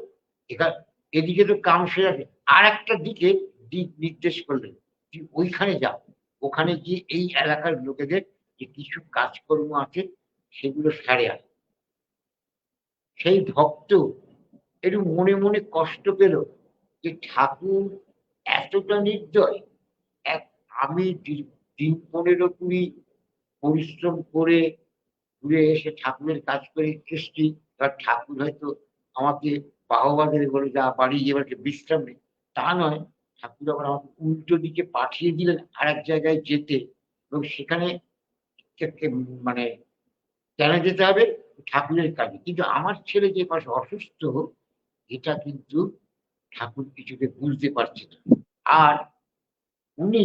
এদিকে তো কাম সেরে আছে, আর একটা দিকে দিক নির্দেশ করলেন, তুই ওইখানে যা, ওখানে গিয়ে এই এলাকার লোকেদের যে কিছু কাজকর্ম আছে সেগুলো সারে আন। সেই ভক্ত একটু মনে মনে কষ্ট পেল যে ঠাকুর এতটা নির্দয়। আমি দিন 15-20 পরিশ্রম করে ঘুরে এসে ঠাকুরের কাজ করে এসছি, এবার ঠাকুর হয়তো আমাকে বাহবা দেবে বলে যা বাড়ি গিয়ে এবার বিশ্রাম নেই, তা নয়, ঠাকুর আবার আমাকে উল্টো দিকে পাঠিয়ে দিলেন আর এক জায়গায় যেতে, এবং সেখানে কেন যেতে হবে, ঠাকুরের কাজে। কিন্তু আমার ছেলে যে পাশে অসুস্থ, এটা কিন্তু ঠাকুর কিছুতে বুঝতে পারছে না, আর উনি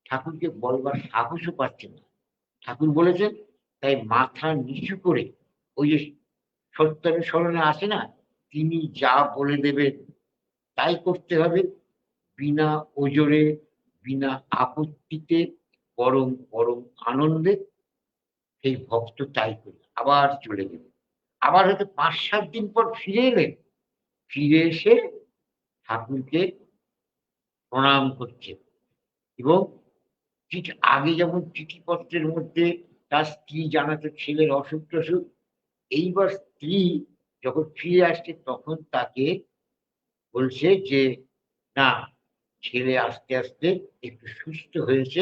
ঠাকুরকে বলবার সাহসও পাচ্ছেন না। ঠাকুর বলেছেন, তাই মাথা নিচু করে ওই যে সত্যানুসরণে আসে না, তিনি যা বলে দেবেন তাই করতে হবে, বিনা ওজরে বিনা আপত্তিতে, বরং বরং আনন্দে। সেই ভক্ত তাই করে আবার চলে গেলেন, আবার হয়তো 5-7 দিন পর ফিরে এলেন, ফিরে এসে ঠাকুরকে প্রণাম করছেন, এবং ঠিক আগে যেমন চিঠিপত্রের মধ্যে তার স্ত্রী জানাতো ছেলের অসুখ টসুখ, এইবার স্ত্রী যখন ফিরে আসছে তখন তাকে বলছে যে না, ছেলে আস্তে আস্তে একটু সুস্থ হয়েছে,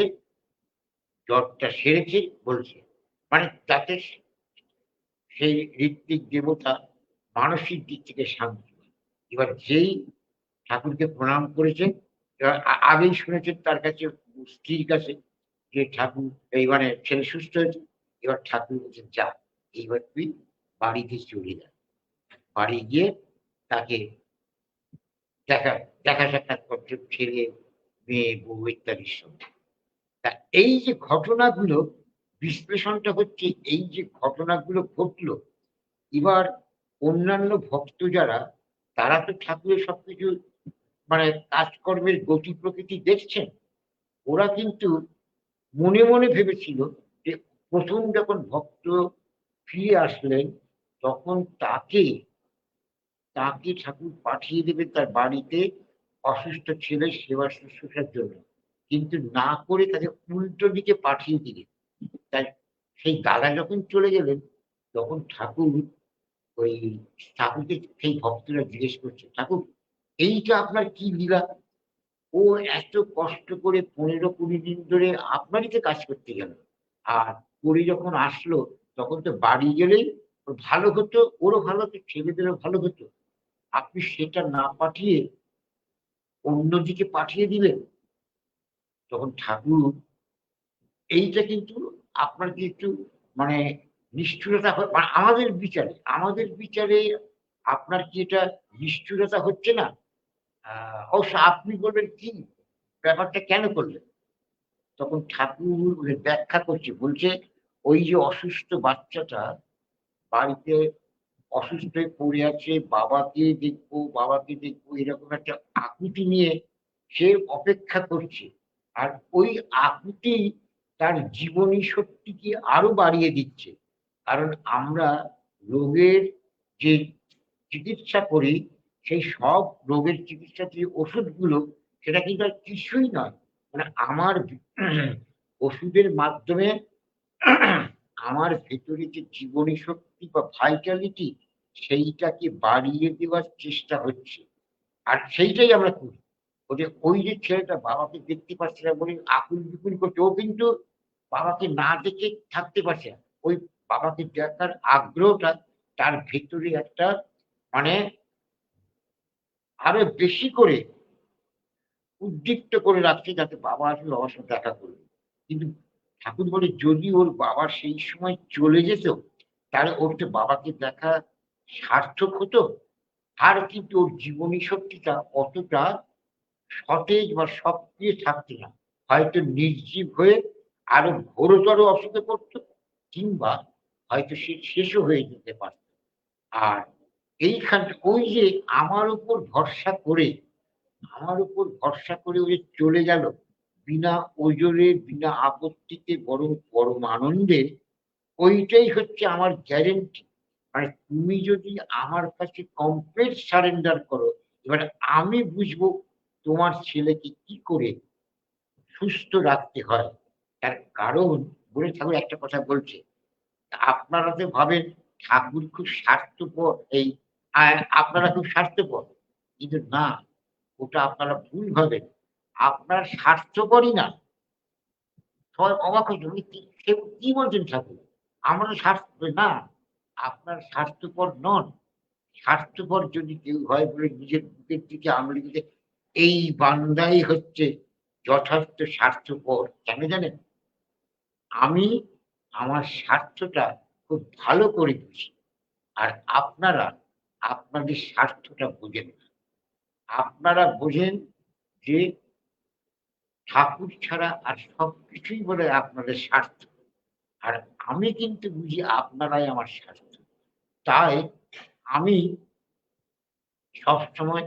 জ্বরটা সেরেছে বলছে। তাতে সেই ঋত্বিক দেবতা মানসিক দিক থেকে শান্তি। এবার যেই ঠাকুরকে প্রণাম করেছেন, এবার আগেই শুনেছেন তার কাছে, স্ত্রীর কাছে, যে ঠাকুর এই ছেলে সুস্থ হয়েছে, এবার ঠাকুর বলছেন যা, এইবার তুই বাড়িতে চলে যা। বাড়ি গিয়ে তাকে দেখা দেখা সাক্ষাৎ করছে ছেলে মেয়ে বউ ইত্যাদির সঙ্গে। তা এই যে ঘটনাগুলো বিশ্লেষণটা হচ্ছে, এই যে ঘটনাগুলো ঘটলো, এবার অন্যান্য ভক্ত যারা, তারা তো ঠাকুরের সবকিছু মানে কাজকর্মের গতি প্রকৃতি দেখছেন। ওরা কিন্তু মনে মনে ভেবেছিল যে প্রথম যখন ভক্ত ফিরে আসলেন, তখন তাকে তাকে ঠাকুর পাঠিয়ে দেবে তার বাড়িতে অসুস্থ ছেলের সেবা শুশ্রূষার জন্য, কিন্তু না করে তাকে উল্টো দিকে পাঠিয়ে দিলে। তাই সেই দাদা যখন চলে গেলেন, তখন ওই ঠাকুরকে সেই ভক্তরা জিজ্ঞেস করছে, ঠাকুর এইটা আপনার কি লীলা? ও এত কষ্ট করে 15-20 দিন ধরে আপনারইতে কাজ করতে গেল, আর করে যখন আসলো তখন তো বাড়ি গেলেই ওর ভালো হতো, ওরও ভালো হতো, ছেলেদেরও ভালো হতো। আপনি সেটা না পাঠিয়ে অন্যদিকে পাঠিয়ে দিলেন। তখন ঠাকুর, এইটা কিন্তু আপনার কি একটু মানে নিষ্ঠুরতা আমাদের বিচারে আপনার কি এটা নিষ্ঠুরতা হচ্ছে না? অবশ্য আপনি বলবেন কি ব্যাপারটা কেন করলেন? তখন ঠাকুর ব্যাখ্যা করছে, বলছে ওই যে অসুস্থ বাচ্চাটা বাড়িতে অসুস্থ হয়ে পড়ে আছে, বাবাকে দেখবো এরকম একটা আকুতি নিয়ে সে অপেক্ষা করছে। আর ওই আকুতি তার জীবনী শক্তিকে আরো বাড়িয়ে দিচ্ছে। কারণ আমরা রোগের যে চিকিৎসা করি, সেই সব রোগের চিকিৎসা যে ওষুধগুলো, সেটা কিন্তু আর কিছুই নয়। মানে আমার ওষুধের মাধ্যমে আমার ভেতরে যে জীবনী শক্তি বা ভাইটালিটি, সেইটাকে বাড়িয়ে দেওয়ার চেষ্টা হচ্ছে। আর সেইটাই আমরা করি। ওই যে ছেলেটা বাবাকে দেখতে পাচ্ছে না বলে আকুল বিকুল করছে, ও কিন্তু বাবাকে না দেখে থাকতে পারছে না। ওই বাবাকে দেখার আগ্রহটা তার ভেতরে একটা মানে আরো বেশি করে উদ্দীপ্ত করে রাখছে, যাতে বাবা আসলে বাবার সাথে দেখা করবে। কিন্তু ঠাকুর বলে, যদি ওর বাবা সেই সময় চলে যেত, তাহলে ওর তো বাবাকে দেখা সার্থক হতো। আর কিন্তু ওর জীবনী শক্তিটা অতটা সতেজ বা সক্রিয় থাকতো না, হয়তো নির্জীব হয়ে আরো ঘোরতর অসুখে পড়তো, কিংবা হয়তো সে শেষও হয়ে যেতে পারত। আর এইখানে ওই যে আমার উপর ভরসা করে ও যে চলে গেল, বিনা ওজরে বিনা আপত্তিতে, বরং পরম আনন্দে, ওইটাই হচ্ছে আমার গ্যারেন্টি। মানে তুমি যদি আমার কাছে কমপ্লিট সারেন্ডার করো, এবার আমি বুঝবো তোমার ছেলেকে কি করে সুস্থ রাখতে হয়। তার কারণ বলে ঠাকুর একটা কথা বলছে, আপনারা তো ভাবেন ঠাকুর খুব স্বার্থপর, আপনারা খুব স্বার্থপর, কিন্তু না, ওটা আপনারা ভুল ভাবেন। আপনার স্বার্থপরই না। সবাই অবাক হয়েছে, উনি কি বলছেন ঠাকুর? আমরা স্বার্থ না, আপনার স্বার্থপর নন। স্বার্থপর যদি কেউ হয় বলে নিজের বুকের দিকে আঙুল দিতে, এই বান্দাই হচ্ছে যথার্থ স্বার্থপর। কেন জানেন? আমি আমার স্বার্থটা খুব ভালো করে বুঝি, আর আপনারা আপনাদের স্বার্থটা বোঝেন না। আপনারা বোঝেন যে ঠাকুর ছাড়া আর সবকিছুই বলে আপনাদের স্বার্থ, আর আমি কিন্তু বুঝি আপনারাই আমার স্বার্থ। তাই আমি সবসময়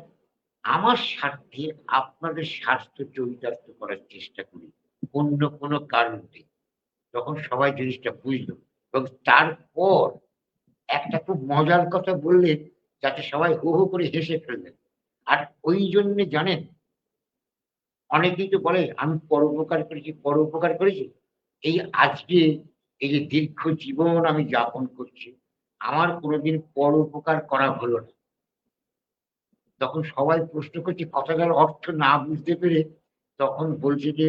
আমার স্বার্থে আপনাদের স্বার্থ চরিতার্থ করার চেষ্টা করি, অন্য কোনো কারণ নেই। তখন সবাই জিনিসটা বুঝলো, এবং তারপর একটা খুব মজার কথা বললেন, যাতে সবাই হো হো করে হেসে ফেললেন। আর ওই জন্যে জানেন, অনেকেই তো বলে আমি পরোপকার করেছি। এই আজকে এই যে দীর্ঘ জীবন আমি যাপন করছি, আমার কোনোদিন পরোপকার করা হলো না। তখন সবাই প্রশ্ন করছে, কথাটার অর্থ না বুঝতে পেরে, তখন বলছে যে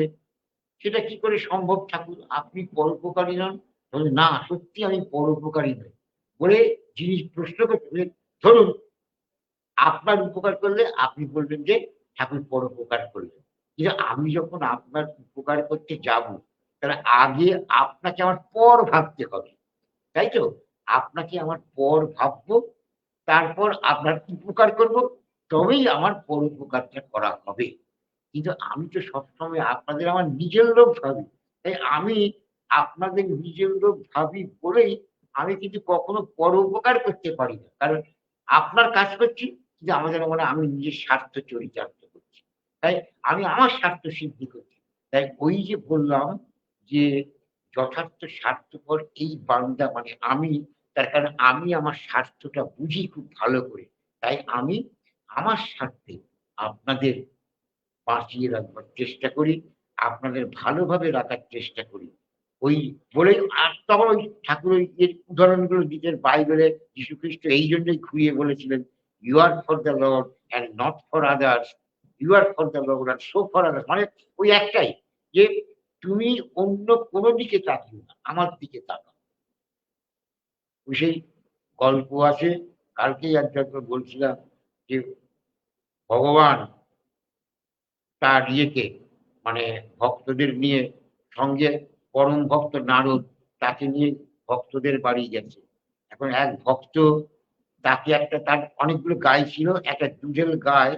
সেটা কি করে সম্ভব ঠাকুর, আপনি পরোপকারী নন? বলে, না, সত্যি আমি পরোপকারী নই। বলে যিনি প্রশ্ন করছে, ধরুন আপনার উপকার করলে আপনি বলবেন যে ঠাকুর পরোপকার করলেন, কিন্তু আমি যখন আপনার উপকার করতে যাব, তাহলে আগে আপনাকে আমার পর ভাবতে হবে, তাই তো? আপনাকে আমার পর ভাববো, তারপর আপনার উপকার করব, তবেই আমার পরোপকারটা করা হবে। কিন্তু আমি তো সবসময় আপনাদের আমার নিজের লোক ভাবি। তাই আমি আপনাদের নিজের লোক ভাবি বলেই আমি কিন্তু কখনো পরোপকার করতে পারি না। কারণ আপনার কাজ করছি, কিন্তু আমাদের মনে হয় আমি নিজের স্বার্থ চরিতার্থ করছি। তাই আমি আমার স্বার্থ সিদ্ধি করছি। তাই ওই যে বললাম যে যথার্থ স্বার্থপর এই বান্দা মানে আমি, তার কারণ আমি আমার স্বার্থটা বুঝি খুব ভালো করে। তাই আমি আমার স্বার্থে আপনাদের বাঁচিয়ে রাখবার চেষ্টা করি, আপনাদের ভালোভাবে রাখার চেষ্টা করি। ওই বলেই আর তখন ওই ঠাকুর ওই উদাহরণগুলো দিতেন বাইবেলে। যীশুখ্রিস্ট এই জন্যই ঘুরিয়ে বলেছিলেন, "you are for the Lord and not for others, you are for the Lord and so for others." মানে ওই একটাই যে তুমি অন্য কোনো দিকে তাকিও না, আমার দিকে তাকাও। ওই সেই গল্প আছে, কালকেই একজন বলছিলাম যে ভগবান তার ইয়েকে মানে ভক্তদের নিয়ে সঙ্গে পরম ভক্ত নারদ তাকে নিয়ে ভক্তদের বাড়ি গেছে। এখন এক ভক্ত তাকে একটা তার অনেকগুলো গাই ছিল, একটা দুধের গাই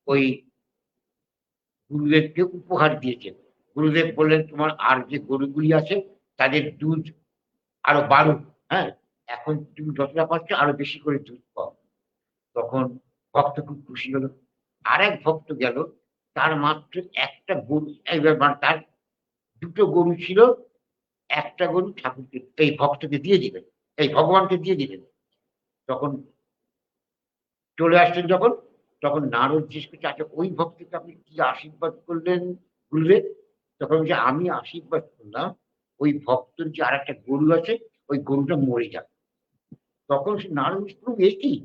ওই গুরুদেবকে উপহার দিয়েছেন। গুরুদেব বললেন, তোমার আর যে গরুগুলি আছে তাদের দুধ আরো বাড়ুক, হ্যাঁ, এখন তুমি যতটা পাচ্ছ আরো বেশি করে দুধ পাও। তখন ভক্ত খুব খুশি হলো। আরেক ভক্ত গেল, তার মাত্র একটা গরু, এইবার মানে তার দুটো গরু ছিল, একটা গরু ঠাকুরকে এই ভক্তকে দিয়ে দিবেন, এই ভগবানকে দিয়ে দিবেন। তখন চলে আসছেন যখন, তখন নারদ জিজ্ঞেস করছে, আচ্ছা ওই ভক্তকে আপনি কি আশীর্বাদ করলেন গুরুদেব? তখন যে আমি আশীর্বাদ করলাম ওই ভক্তর যে আর একটা গরু আছে ওই গরুটা মরে যাবে। তখন সে নারদ একই,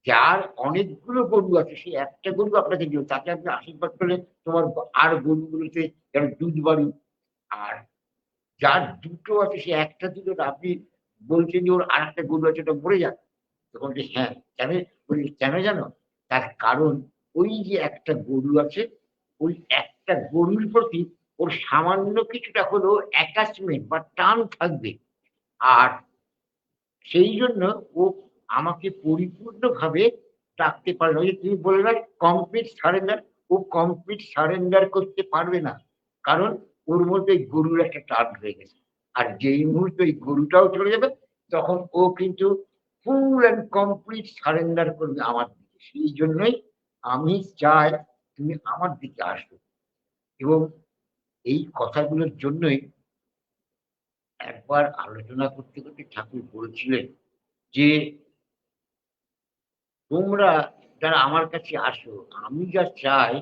যার অনেকগুলো গরু আছে সে একটা গরু আপনাকে দিল, তাকে আপনি আশীর্বাদ করলেন তোমার আর গরুগুলোতে যেন দুধ বাড়ুক। আর যার দুটো আছে সে একটা দিল না, আপনি বলছেন যে ওর আর একটা গরু আছে ওটা মরে যাক। তখন যে হ্যাঁ, কেন? বলি কেন জানো? তার কারণ ওই যে একটা গরু আছে, ওই একটা গরুর প্রতি ওর সামান্য কিছুটা হলেও অ্যাটাচমেন্ট বা টান থাকবে। আর সেই জন্য ও আমাকে পরিপূর্ণভাবে রাখতে পারে না। ওই যে তুমি বললে না কমপ্লিট সারেন্ডার, ও কমপ্লিট সারেন্ডার করতে পারবে না। কারণ ওর মধ্যে এই গরুর একটা টান হয়ে গেছে। আর যেই মুহূর্তে ওই গরুটাও চলে যাবে তখন ও কিন্তু ফুল অ্যান্ড কমপ্লিট সারেন্ডার করবে আমার দিকে। সেই জন্যই আমি চাই তুমি আমার দিকে আসো। এবং এই কথাগুলোর জন্যই একবার আলোচনা করতে করতে ঠাকুর বলছিলেন যে তোমরা যারা আমার কাছে আসো, আমি যা চাই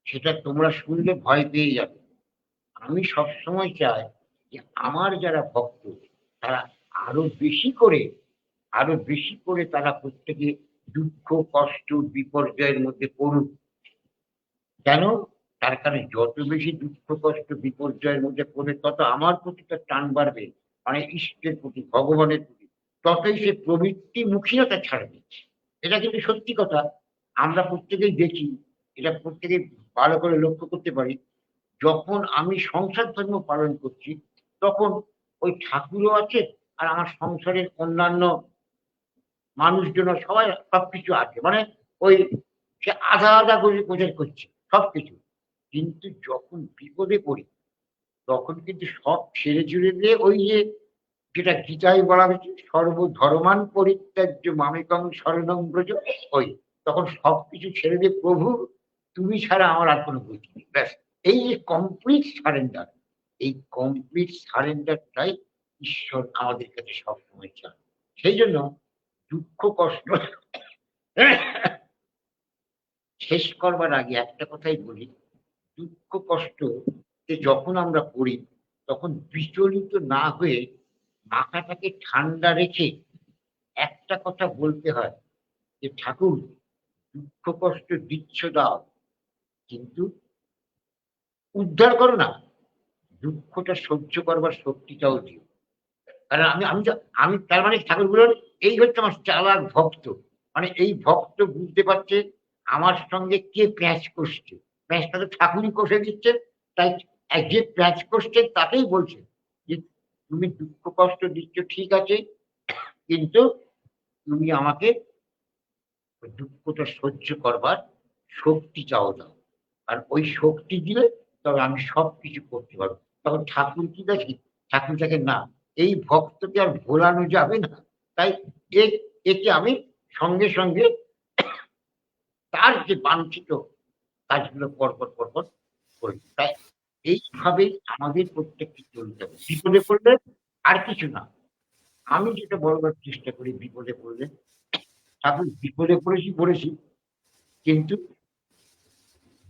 সেটা তোমরা শুনলে ভয় পেয়ে যাবে। আমি সবসময় চাই যে আমার যারা ভক্ত তারা আরো বেশি করে আরো বেশি করে তারা প্রত্যেকে দুঃখ কষ্ট বিপর্যয়ের মধ্যে পড়ুক। কেন? তার কারণে যত বেশি দুঃখ কষ্ট বিপর্যয়ের মধ্যে পড়ে তত আমার প্রতি তার টান বাড়বে, মানে ইষ্টের প্রতি ভগবানের প্রতি, ততই সে প্রবৃত্তিমুখীটা ছাড়বে। এটা কিন্তু সত্যি কথা। আমরা প্রত্যেকেই দেখি, এটা প্রত্যেকেই ভালো করে লক্ষ্য করতে পারি। যখন আমি সংসার ধর্ম পালন করছি তখন ওই ঠাকুরও আছে আর আমার সংসারের অন্যান্য মানুষজন সবাই সবকিছু আছে, মানে ওই সে আধা আধা করে প্রচার করছে সবকিছু। কিন্তু যখন বিপদে পড়ি তখন কিন্তু সব ছেড়ে ছুড়ে দিয়ে ওই যে যেটা গীতায় বলা হয়েছে সর্বধর্মান পরিত্যাজ্য মামেকং শরণং ব্রজ, ওই তখন সবকিছু ছেড়ে দিয়ে প্রভু তুমি ছাড়া আমার আর কোনো গতি নেই, ব্যাস। এই যে কমপ্লিট সারেন্ডার, এই কমপ্লিট সারেন্ডারটাই ঈশ্বর আমাদের কাছে সবসময় চান। সেই জন্য দুঃখ কষ্ট শেষ করবার আগে একটা কথাই বলি, দুঃখ কষ্ট যখন আমরা পড়ি তখন বিচলিত না হয়ে মাথাটাকে ঠান্ডা রেখে একটা কথা বলতে হয় যে ঠাকুর দুঃখ কষ্ট দিচ্ছ দাও, কিন্তু উদ্ধার করো না, দুঃখটা সহ্য করবার শক্তিটাও দিও। কারণ আমি আমি আমি তার মানে ঠাকুর বললেন এই হচ্ছে আমার চালাক ভক্ত, মানে এই ভক্ত বুঝতে পারছে আমার সঙ্গে কে প্যাঁচ কষছে, প্যাঁচটা তো ঠাকুরই কষে দিচ্ছে। তাই যে প্যাঁচ কষছে তাকেই বলছে যে তুমি দুঃখ কষ্ট দিচ্ছ ঠিক আছে, কিন্তু তুমি আমাকে ওই দুঃখটা সহ্য করবার শক্তিটাও দাও। আর ওই শক্তি দিলে তবে আমি সবকিছু করতে পারবো। তখন ঠাকুর কি দেখি, ঠাকুর দেখে না এই ভক্তকে আর ভোলানো যাবে না, তাই একে আমি সঙ্গে সঙ্গে তার যে বাঞ্ছিত কাজগুলো পরপর করি। তাই এইভাবেই আমাদের প্রত্যেককে চলতে হবে। বিপদে পড়লে আর কিছু না, আমি যেটা বলবার চেষ্টা করি, বিপদে পড়লে ঠাকুর বিপদে পড়েছি কিন্তু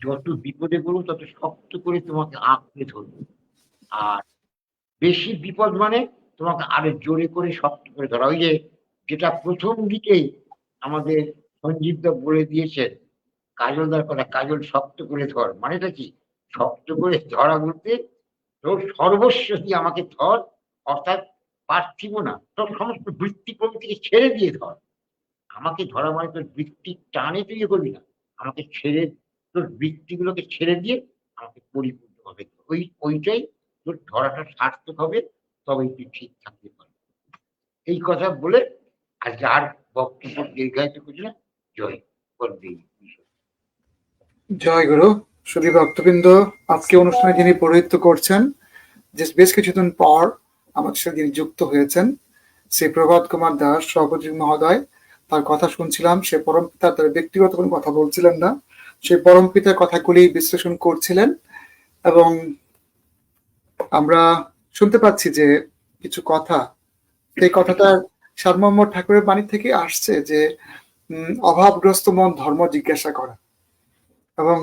যত বিপদে পড়বো তত শক্ত করে তোমাকে আঁকড়ে ধরবো। আর বেশি বিপদ মানে তোমাকে আরো জোরে করে শক্ত করে ধরা। ওই যে যেটা প্রথম দিকেই আমাদের সঞ্জীবদা বলে দিয়েছেন কাজলদার কথা, কাজল শক্ত করে ধর, মানেটা কি? শক্ত করে ধরা বলতে তোর সর্বস্ব দিয়ে আমাকে ধর, অর্থাৎ পার্থিব না, তোর সমস্ত বৃত্তি প্রবৃত্তিকে ছেড়ে দিয়ে ধর। আমাকে ধরা মানে তোর বৃত্তির টানে তুই ইয়ে করবি না, আমাকে ছেড়ে, তোর বৃত্তিগুলোকে ছেড়ে দিয়ে আমাকে পরিপূর্ণ হবে। ওইটাই তোর ধরাটা সার্থক হবে, তবেই তুই ঠিক থাকতে পারবি। এই কথা বলে আজকে আর বক্তব্য দীর্ঘায়িত করছি না। জয় করবে। জয় গুরু। শুধু ভক্তবৃন্দ, আজকে অনুষ্ঠানে যিনি পৌরোহিত্য করছেন, যে বেশ কিছুদিন পর আমাদের সাথে যিনি যুক্ত হয়েছেন, শ্রী প্রভাত কুমার দাস সভাপতি মহোদয়, তার কথা শুনছিলাম। সে পরম পিতা, তার ব্যক্তিগত কোনো কথা বলছিলেন না, সেই পরম পিতার কথাগুলি বিশ্লেষণ করছিলেন। এবং আমরা শুনতে পাচ্ছি যে কিছু কথা, সেই কথাটা সারমর্ম ঠাকুরের বাণী থেকে আসছে যে অভাবগ্রস্ত মন ধর্ম জিজ্ঞাসা করা। এবং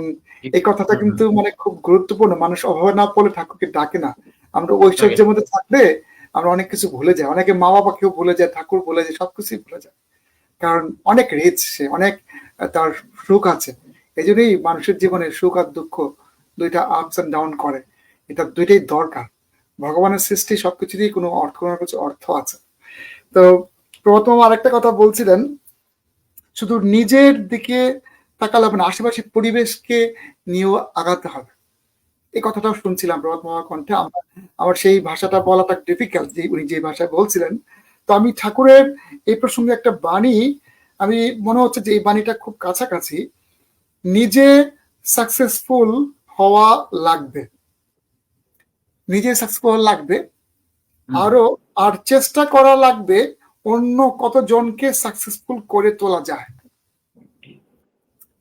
এই কথাটা কিন্তু মানে খুব গুরুত্বপূর্ণ। মানুষ অভাবে না পড়লে ঠাকুরকে ডাকে না। আমরা ঐশ্বর্যের মধ্যে থাকলে আমরা অনেক কিছু ভুলে যাই, অনেকে মা বাবাকেও ভুলে যায়, ঠাকুর ভুলে যায়, সবকিছুই ভুলে যায়। কারণ অনেক রিচ সে, অনেক তার সুখ আছে। এই জন্যই মানুষের জীবনে সুখ আর দুঃখ দুইটা আপস এন্ড ডাউন করে। এটা দুইটাই দরকার। ভগবানের সৃষ্টি সবকিছুরই কোনো কিছু অর্থ আছে। তো প্রথম আরেকটা কথা বলছিলেন, শুধু নিজের দিকে তাকালে হবে না, আশেপাশে পরিবেশকে নিয়েও আগাতে হবে। এই কথাটাও শুনছিলাম প্রভাত মহাকণ্ঠে। আমার সেই ভাষাটা বলাটা ডিফিকাল্ট, যে উনি যে ভাষায় বলছিলেন। তো আমি ঠাকুরের এই প্রসঙ্গে একটা বাণী, আমি মনে হচ্ছে যে এই বাণীটা খুব কাছাকাছি। নিজে সাকসেসফুল হওয়া লাগবে, নিজে সাকসেসফুল লাগবে, আর চেষ্টা করা লাগবে অন্য কতজনকে সাকসেসফুল করে তোলা যায়।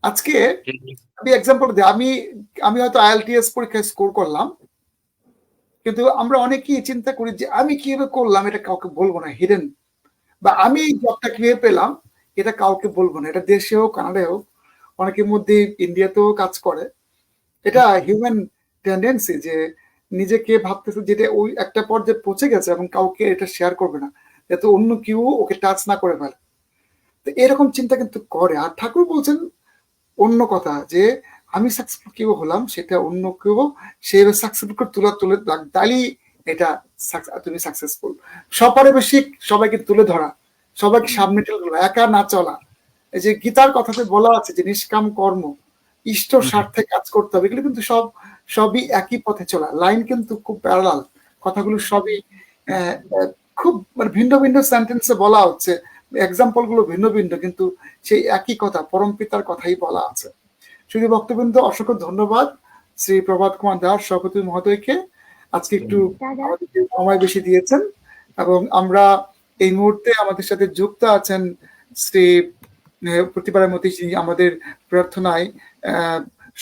আজকে আমি এক্সাম্পল দিই, আমি হয়তো IELTS পরীক্ষায় স্কোর করলাম, কিন্তু আমরা অনেকেই চিন্তা করি যে আমি কিভাবে করলাম এটা কাউকে বলবো না, হিডেন। বা আমি এই জবটা কিভাবে পেলাম এটা কাউকে বলবো না। এটা দেশে হোক, কানাডায় হোক, অনেকের মধ্যে ইন্ডিয়াতেও কাজ করে। এটা হিউম্যান টেন্ডেন্সি যে নিজেকে ভাবতেছে যেটা ওই একটা পর্যায়ে পৌঁছে গেছে এবং কাউকে এটা শেয়ার করবে না, যাতে অন্য কেউ ওকে টাচ না করে ফেলে। তো এরকম চিন্তা কিন্তু করে। আর ঠাকুর বলছেন অন্য কথা, যে আমি সাকসেসফুল কেউ হলাম সেটা অন্য কেউ সেভাবে সাকসেসফুল করে তুলে তাহলেই এটা তুমি সাকসেসফুল। সপারিবেশিক সবাইকে তুলে ধরা, সবাইকে সামনে টেনে ধরা, একা না চলা। এই যে গীতার কথাতে বলা আছে যে নিষ্কাম কর্ম, ইষ্ট স্বার্থে কাজ করতে হবে, এগুলো কিন্তু সবই একই পথে চলা। লাইন কিন্তু খুব প্যারালাল, কথাগুলো সবই খুব মানে ভিন্ন ভিন্ন সেন্টেন্সে বলা হচ্ছে, এক্সাম্পল গুলো ভিন্ন ভিন্ন, কিন্তু সেই একই কথা, পরম পিতার কথাই বলা আছে। শুধু বক্তবৃন্দ, অসংখ্য ধন্যবাদ শ্রী প্রভাত কুমার দাস সভাপতি মহোদয়কে। আজকে একটু আমাদেরকে সময় বেশি দিয়েছেন। এবং আমরা এই মুহূর্তে আমাদের সাথে যুক্ত আছেন শ্রী প্রতিবারের মতো আমাদের প্রার্থনায়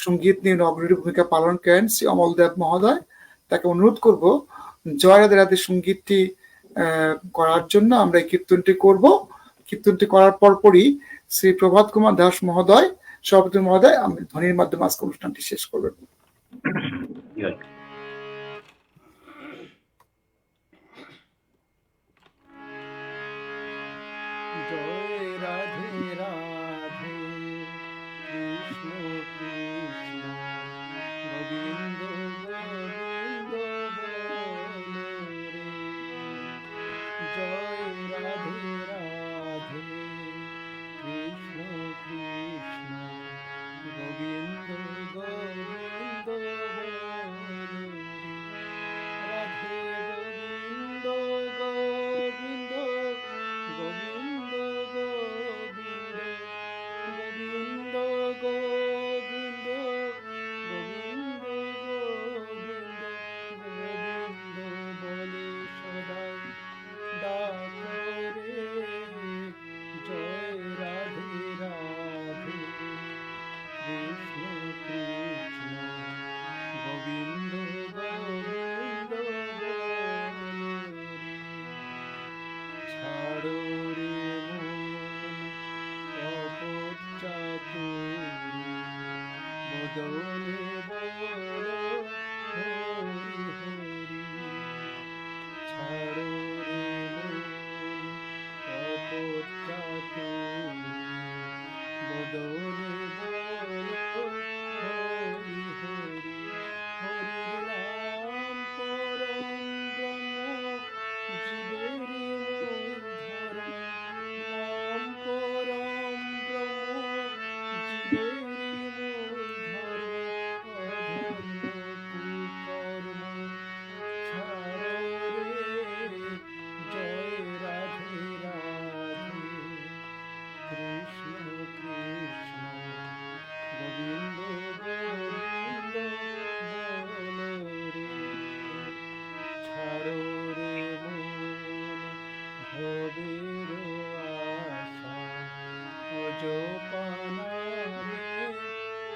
সঙ্গীত নিয়ে অগ্রণী ভূমিকা পালন করেন শ্রী অমল দেব মহোদয়। তাকে অনুরোধ করব জয় রাধে রাধে সঙ্গীতটি করার জন্য। আমরা এই কীর্তনটি করব। কীর্তনটি করার পরপরই শ্রী প্রভাত কুমার দাস মহোদয় সভাপতি মহোদয় আমি ধ্বনির মাধ্যমে আজকে অনুষ্ঠানটি শেষ করবেন। জয় রাধে রাধে কৃষ্ণ কৃষ্ণ গোবিন্দ গোবিন্দ বলো রে। জয় রাধে রাধে কৃষ্ণ কৃষ্ণ গোবিন্দ গোবিন্দ বলো বদনে বলো হরি হরি। ছাড়ো রে মন কপট চাতুরি, বদনে বলো হরি হরি। হরির নাম পরম ব্রহ্ম, জীবেরই মূল ধর্ম। নাম পরম ব্রহ্ম, জীবেরই মূল ধর্ম। অধর্ম কুকর্ম ছাড়ো রে, জয় রাধে রাধে। কৃষ্ণ কৃষ্ণ গোবিন্দ গোবিন্দ বলো রে। ছাড়ো রে মন ভবের আশা, অজপা নামে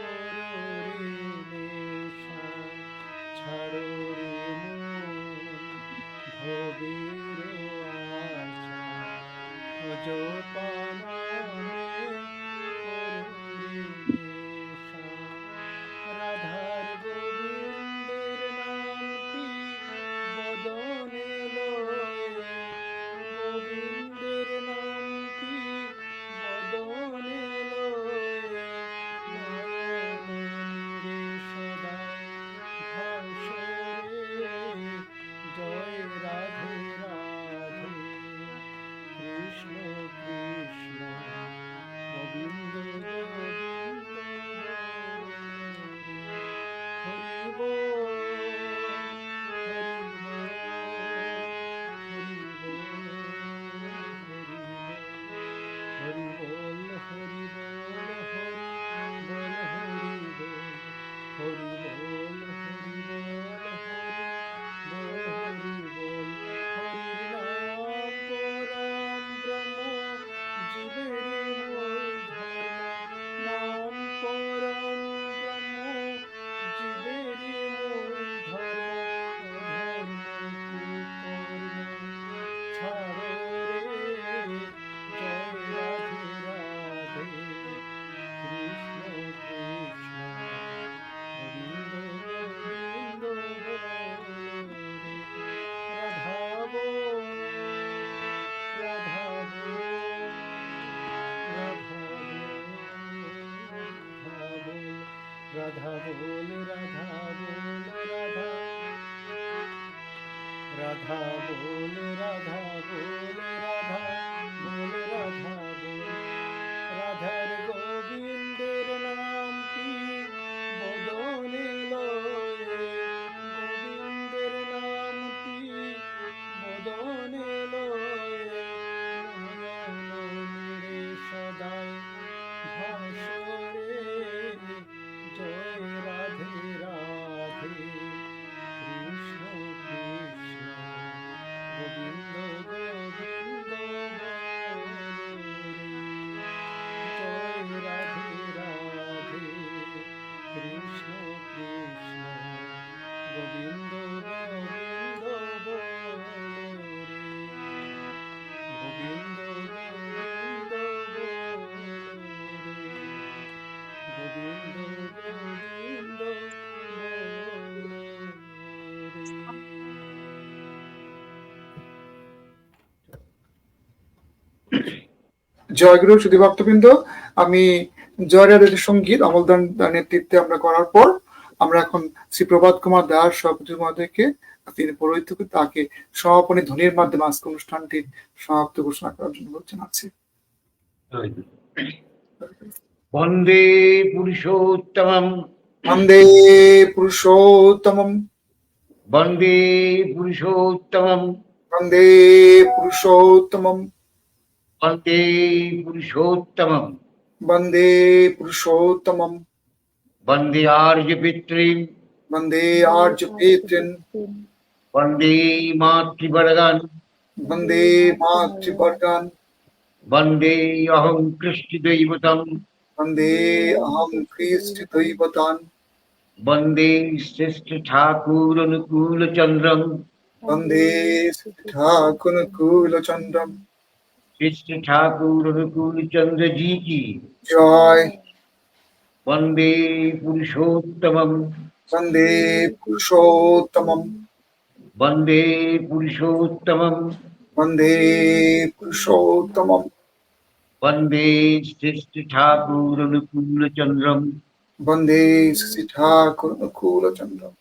করো রে নেশা। ছাড়ো রে মন ভবের আশা, অজপা নামে করো রে নেশা। রাধার গোবিন্দের নামটি বদনে লয়ে, গোবিন্দের নামটি বদনে লয়ে। নয়ন নীরে সদাই ভাসরে, জয় রাধে রাধে। কৃষ্ণ কৃষ্ণ গোবিন্দ গোবিন্দ হরি বল, হরি বল, হরি বল, হরি বল, হরি বল, হরি বল, হরি বল, হরি বল, হরি বল, হরি বল, হরি বল। হরির নাম পরম ব্রহ্ম, জীবেরই মূল ধর্ম। নাম পরম ব্রহ্ম, জীবেরই মূল ধর্ম। অধর্ম কুকর্ম ছাড়ো রে, জয় রাধে রাধে। কৃষ্ণ কৃষ্ণ গোবিন্দ গোবিন্দ বলো রে। রাধা বল, রাধা বল, রাধা বল, রাধা বল, রাধা বল, রাধা রাধা বল, রাধা বল, রাধা বল, রাধা বল। রাধার গোবিন্দের নামটি বদনে লয়ে, গোবিন্দের নামটি বদনে লয়ে। নয়ন নীরে সদাই ভাসরে, জয় রাধে রাধে। কৃষ্ণ কৃষ্ণ গোবিন্দ গোবিন্দ বলো রে। জয় রাধে রাধে। কৃষ্ণ কৃষ্ণ গোবিন্দ গোবিন্দ বলো রে। গোবিন্দ গোবিন্দ বলো রে। গোবিন্দ গোবিন্দ বলো রে। জয়গুরু সুধী ভক্তবৃন্দ, আমি জয়রাধের সঙ্গীত অমলদান নেতৃত্বে আমরা করার পর আমরা এখন শ্রী প্রভাত কুমার দাস সভাপতি মহোদয়কে, তিনি পৌরোহিত্য তাকে সমাপনী ধ্বনির মাধ্যমে আজকে অনুষ্ঠানটির সমাপ্ত ঘোষণা করার জন্য জানাচ্ছি। বন্দে পুরুষোত্তমম, বন্দে পুরুষোত্তমম, বন্দে পুরুষোত্তমম, বন্দে পুরুষোত্তমম, বন্দে পুরুষোত্তমম, বন্দে পুরুষোত্তমম, বন্দে আর্য পিতৃম, বন্দে আর্য পিতৃন, বন্দে মাতৃবর্গান, বন্দে মাতৃবর্গান, বন্দে অহং কৃষ্ণ দৈবতম, বন্দে অহং খ্রিস্ট দৈবতান, বন্দে শ্রেষ্ঠ ঠাকুর অনুকূল চন্দ্রম, বন্দে ঠাকুর চন্দ্রম। শ্রেষ্ঠ ঠাকুর অনুকূল চন্দ্র জি কি জয়। वन्दे पुरुषोत्तमम् वन्दे पुरुषोत्तमम् वन्दे पुरुषोत्तमम् वन्दे पुरुषोत्तमम् वन्दे श्रेष्ठठाकुरनुकूलचन्द्रम् वन्दे श्री ठाकुर अनुकूलचन्द्रम्।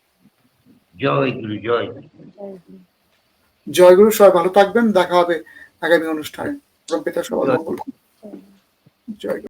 জয় গুরু জয় গুরু। জয় গুরু, সবাই ভালো থাকবেন, দেখা হবে আগামী অনুষ্ঠানে। পরম পিতা সবার মঙ্গল করুন। জয় গুরু।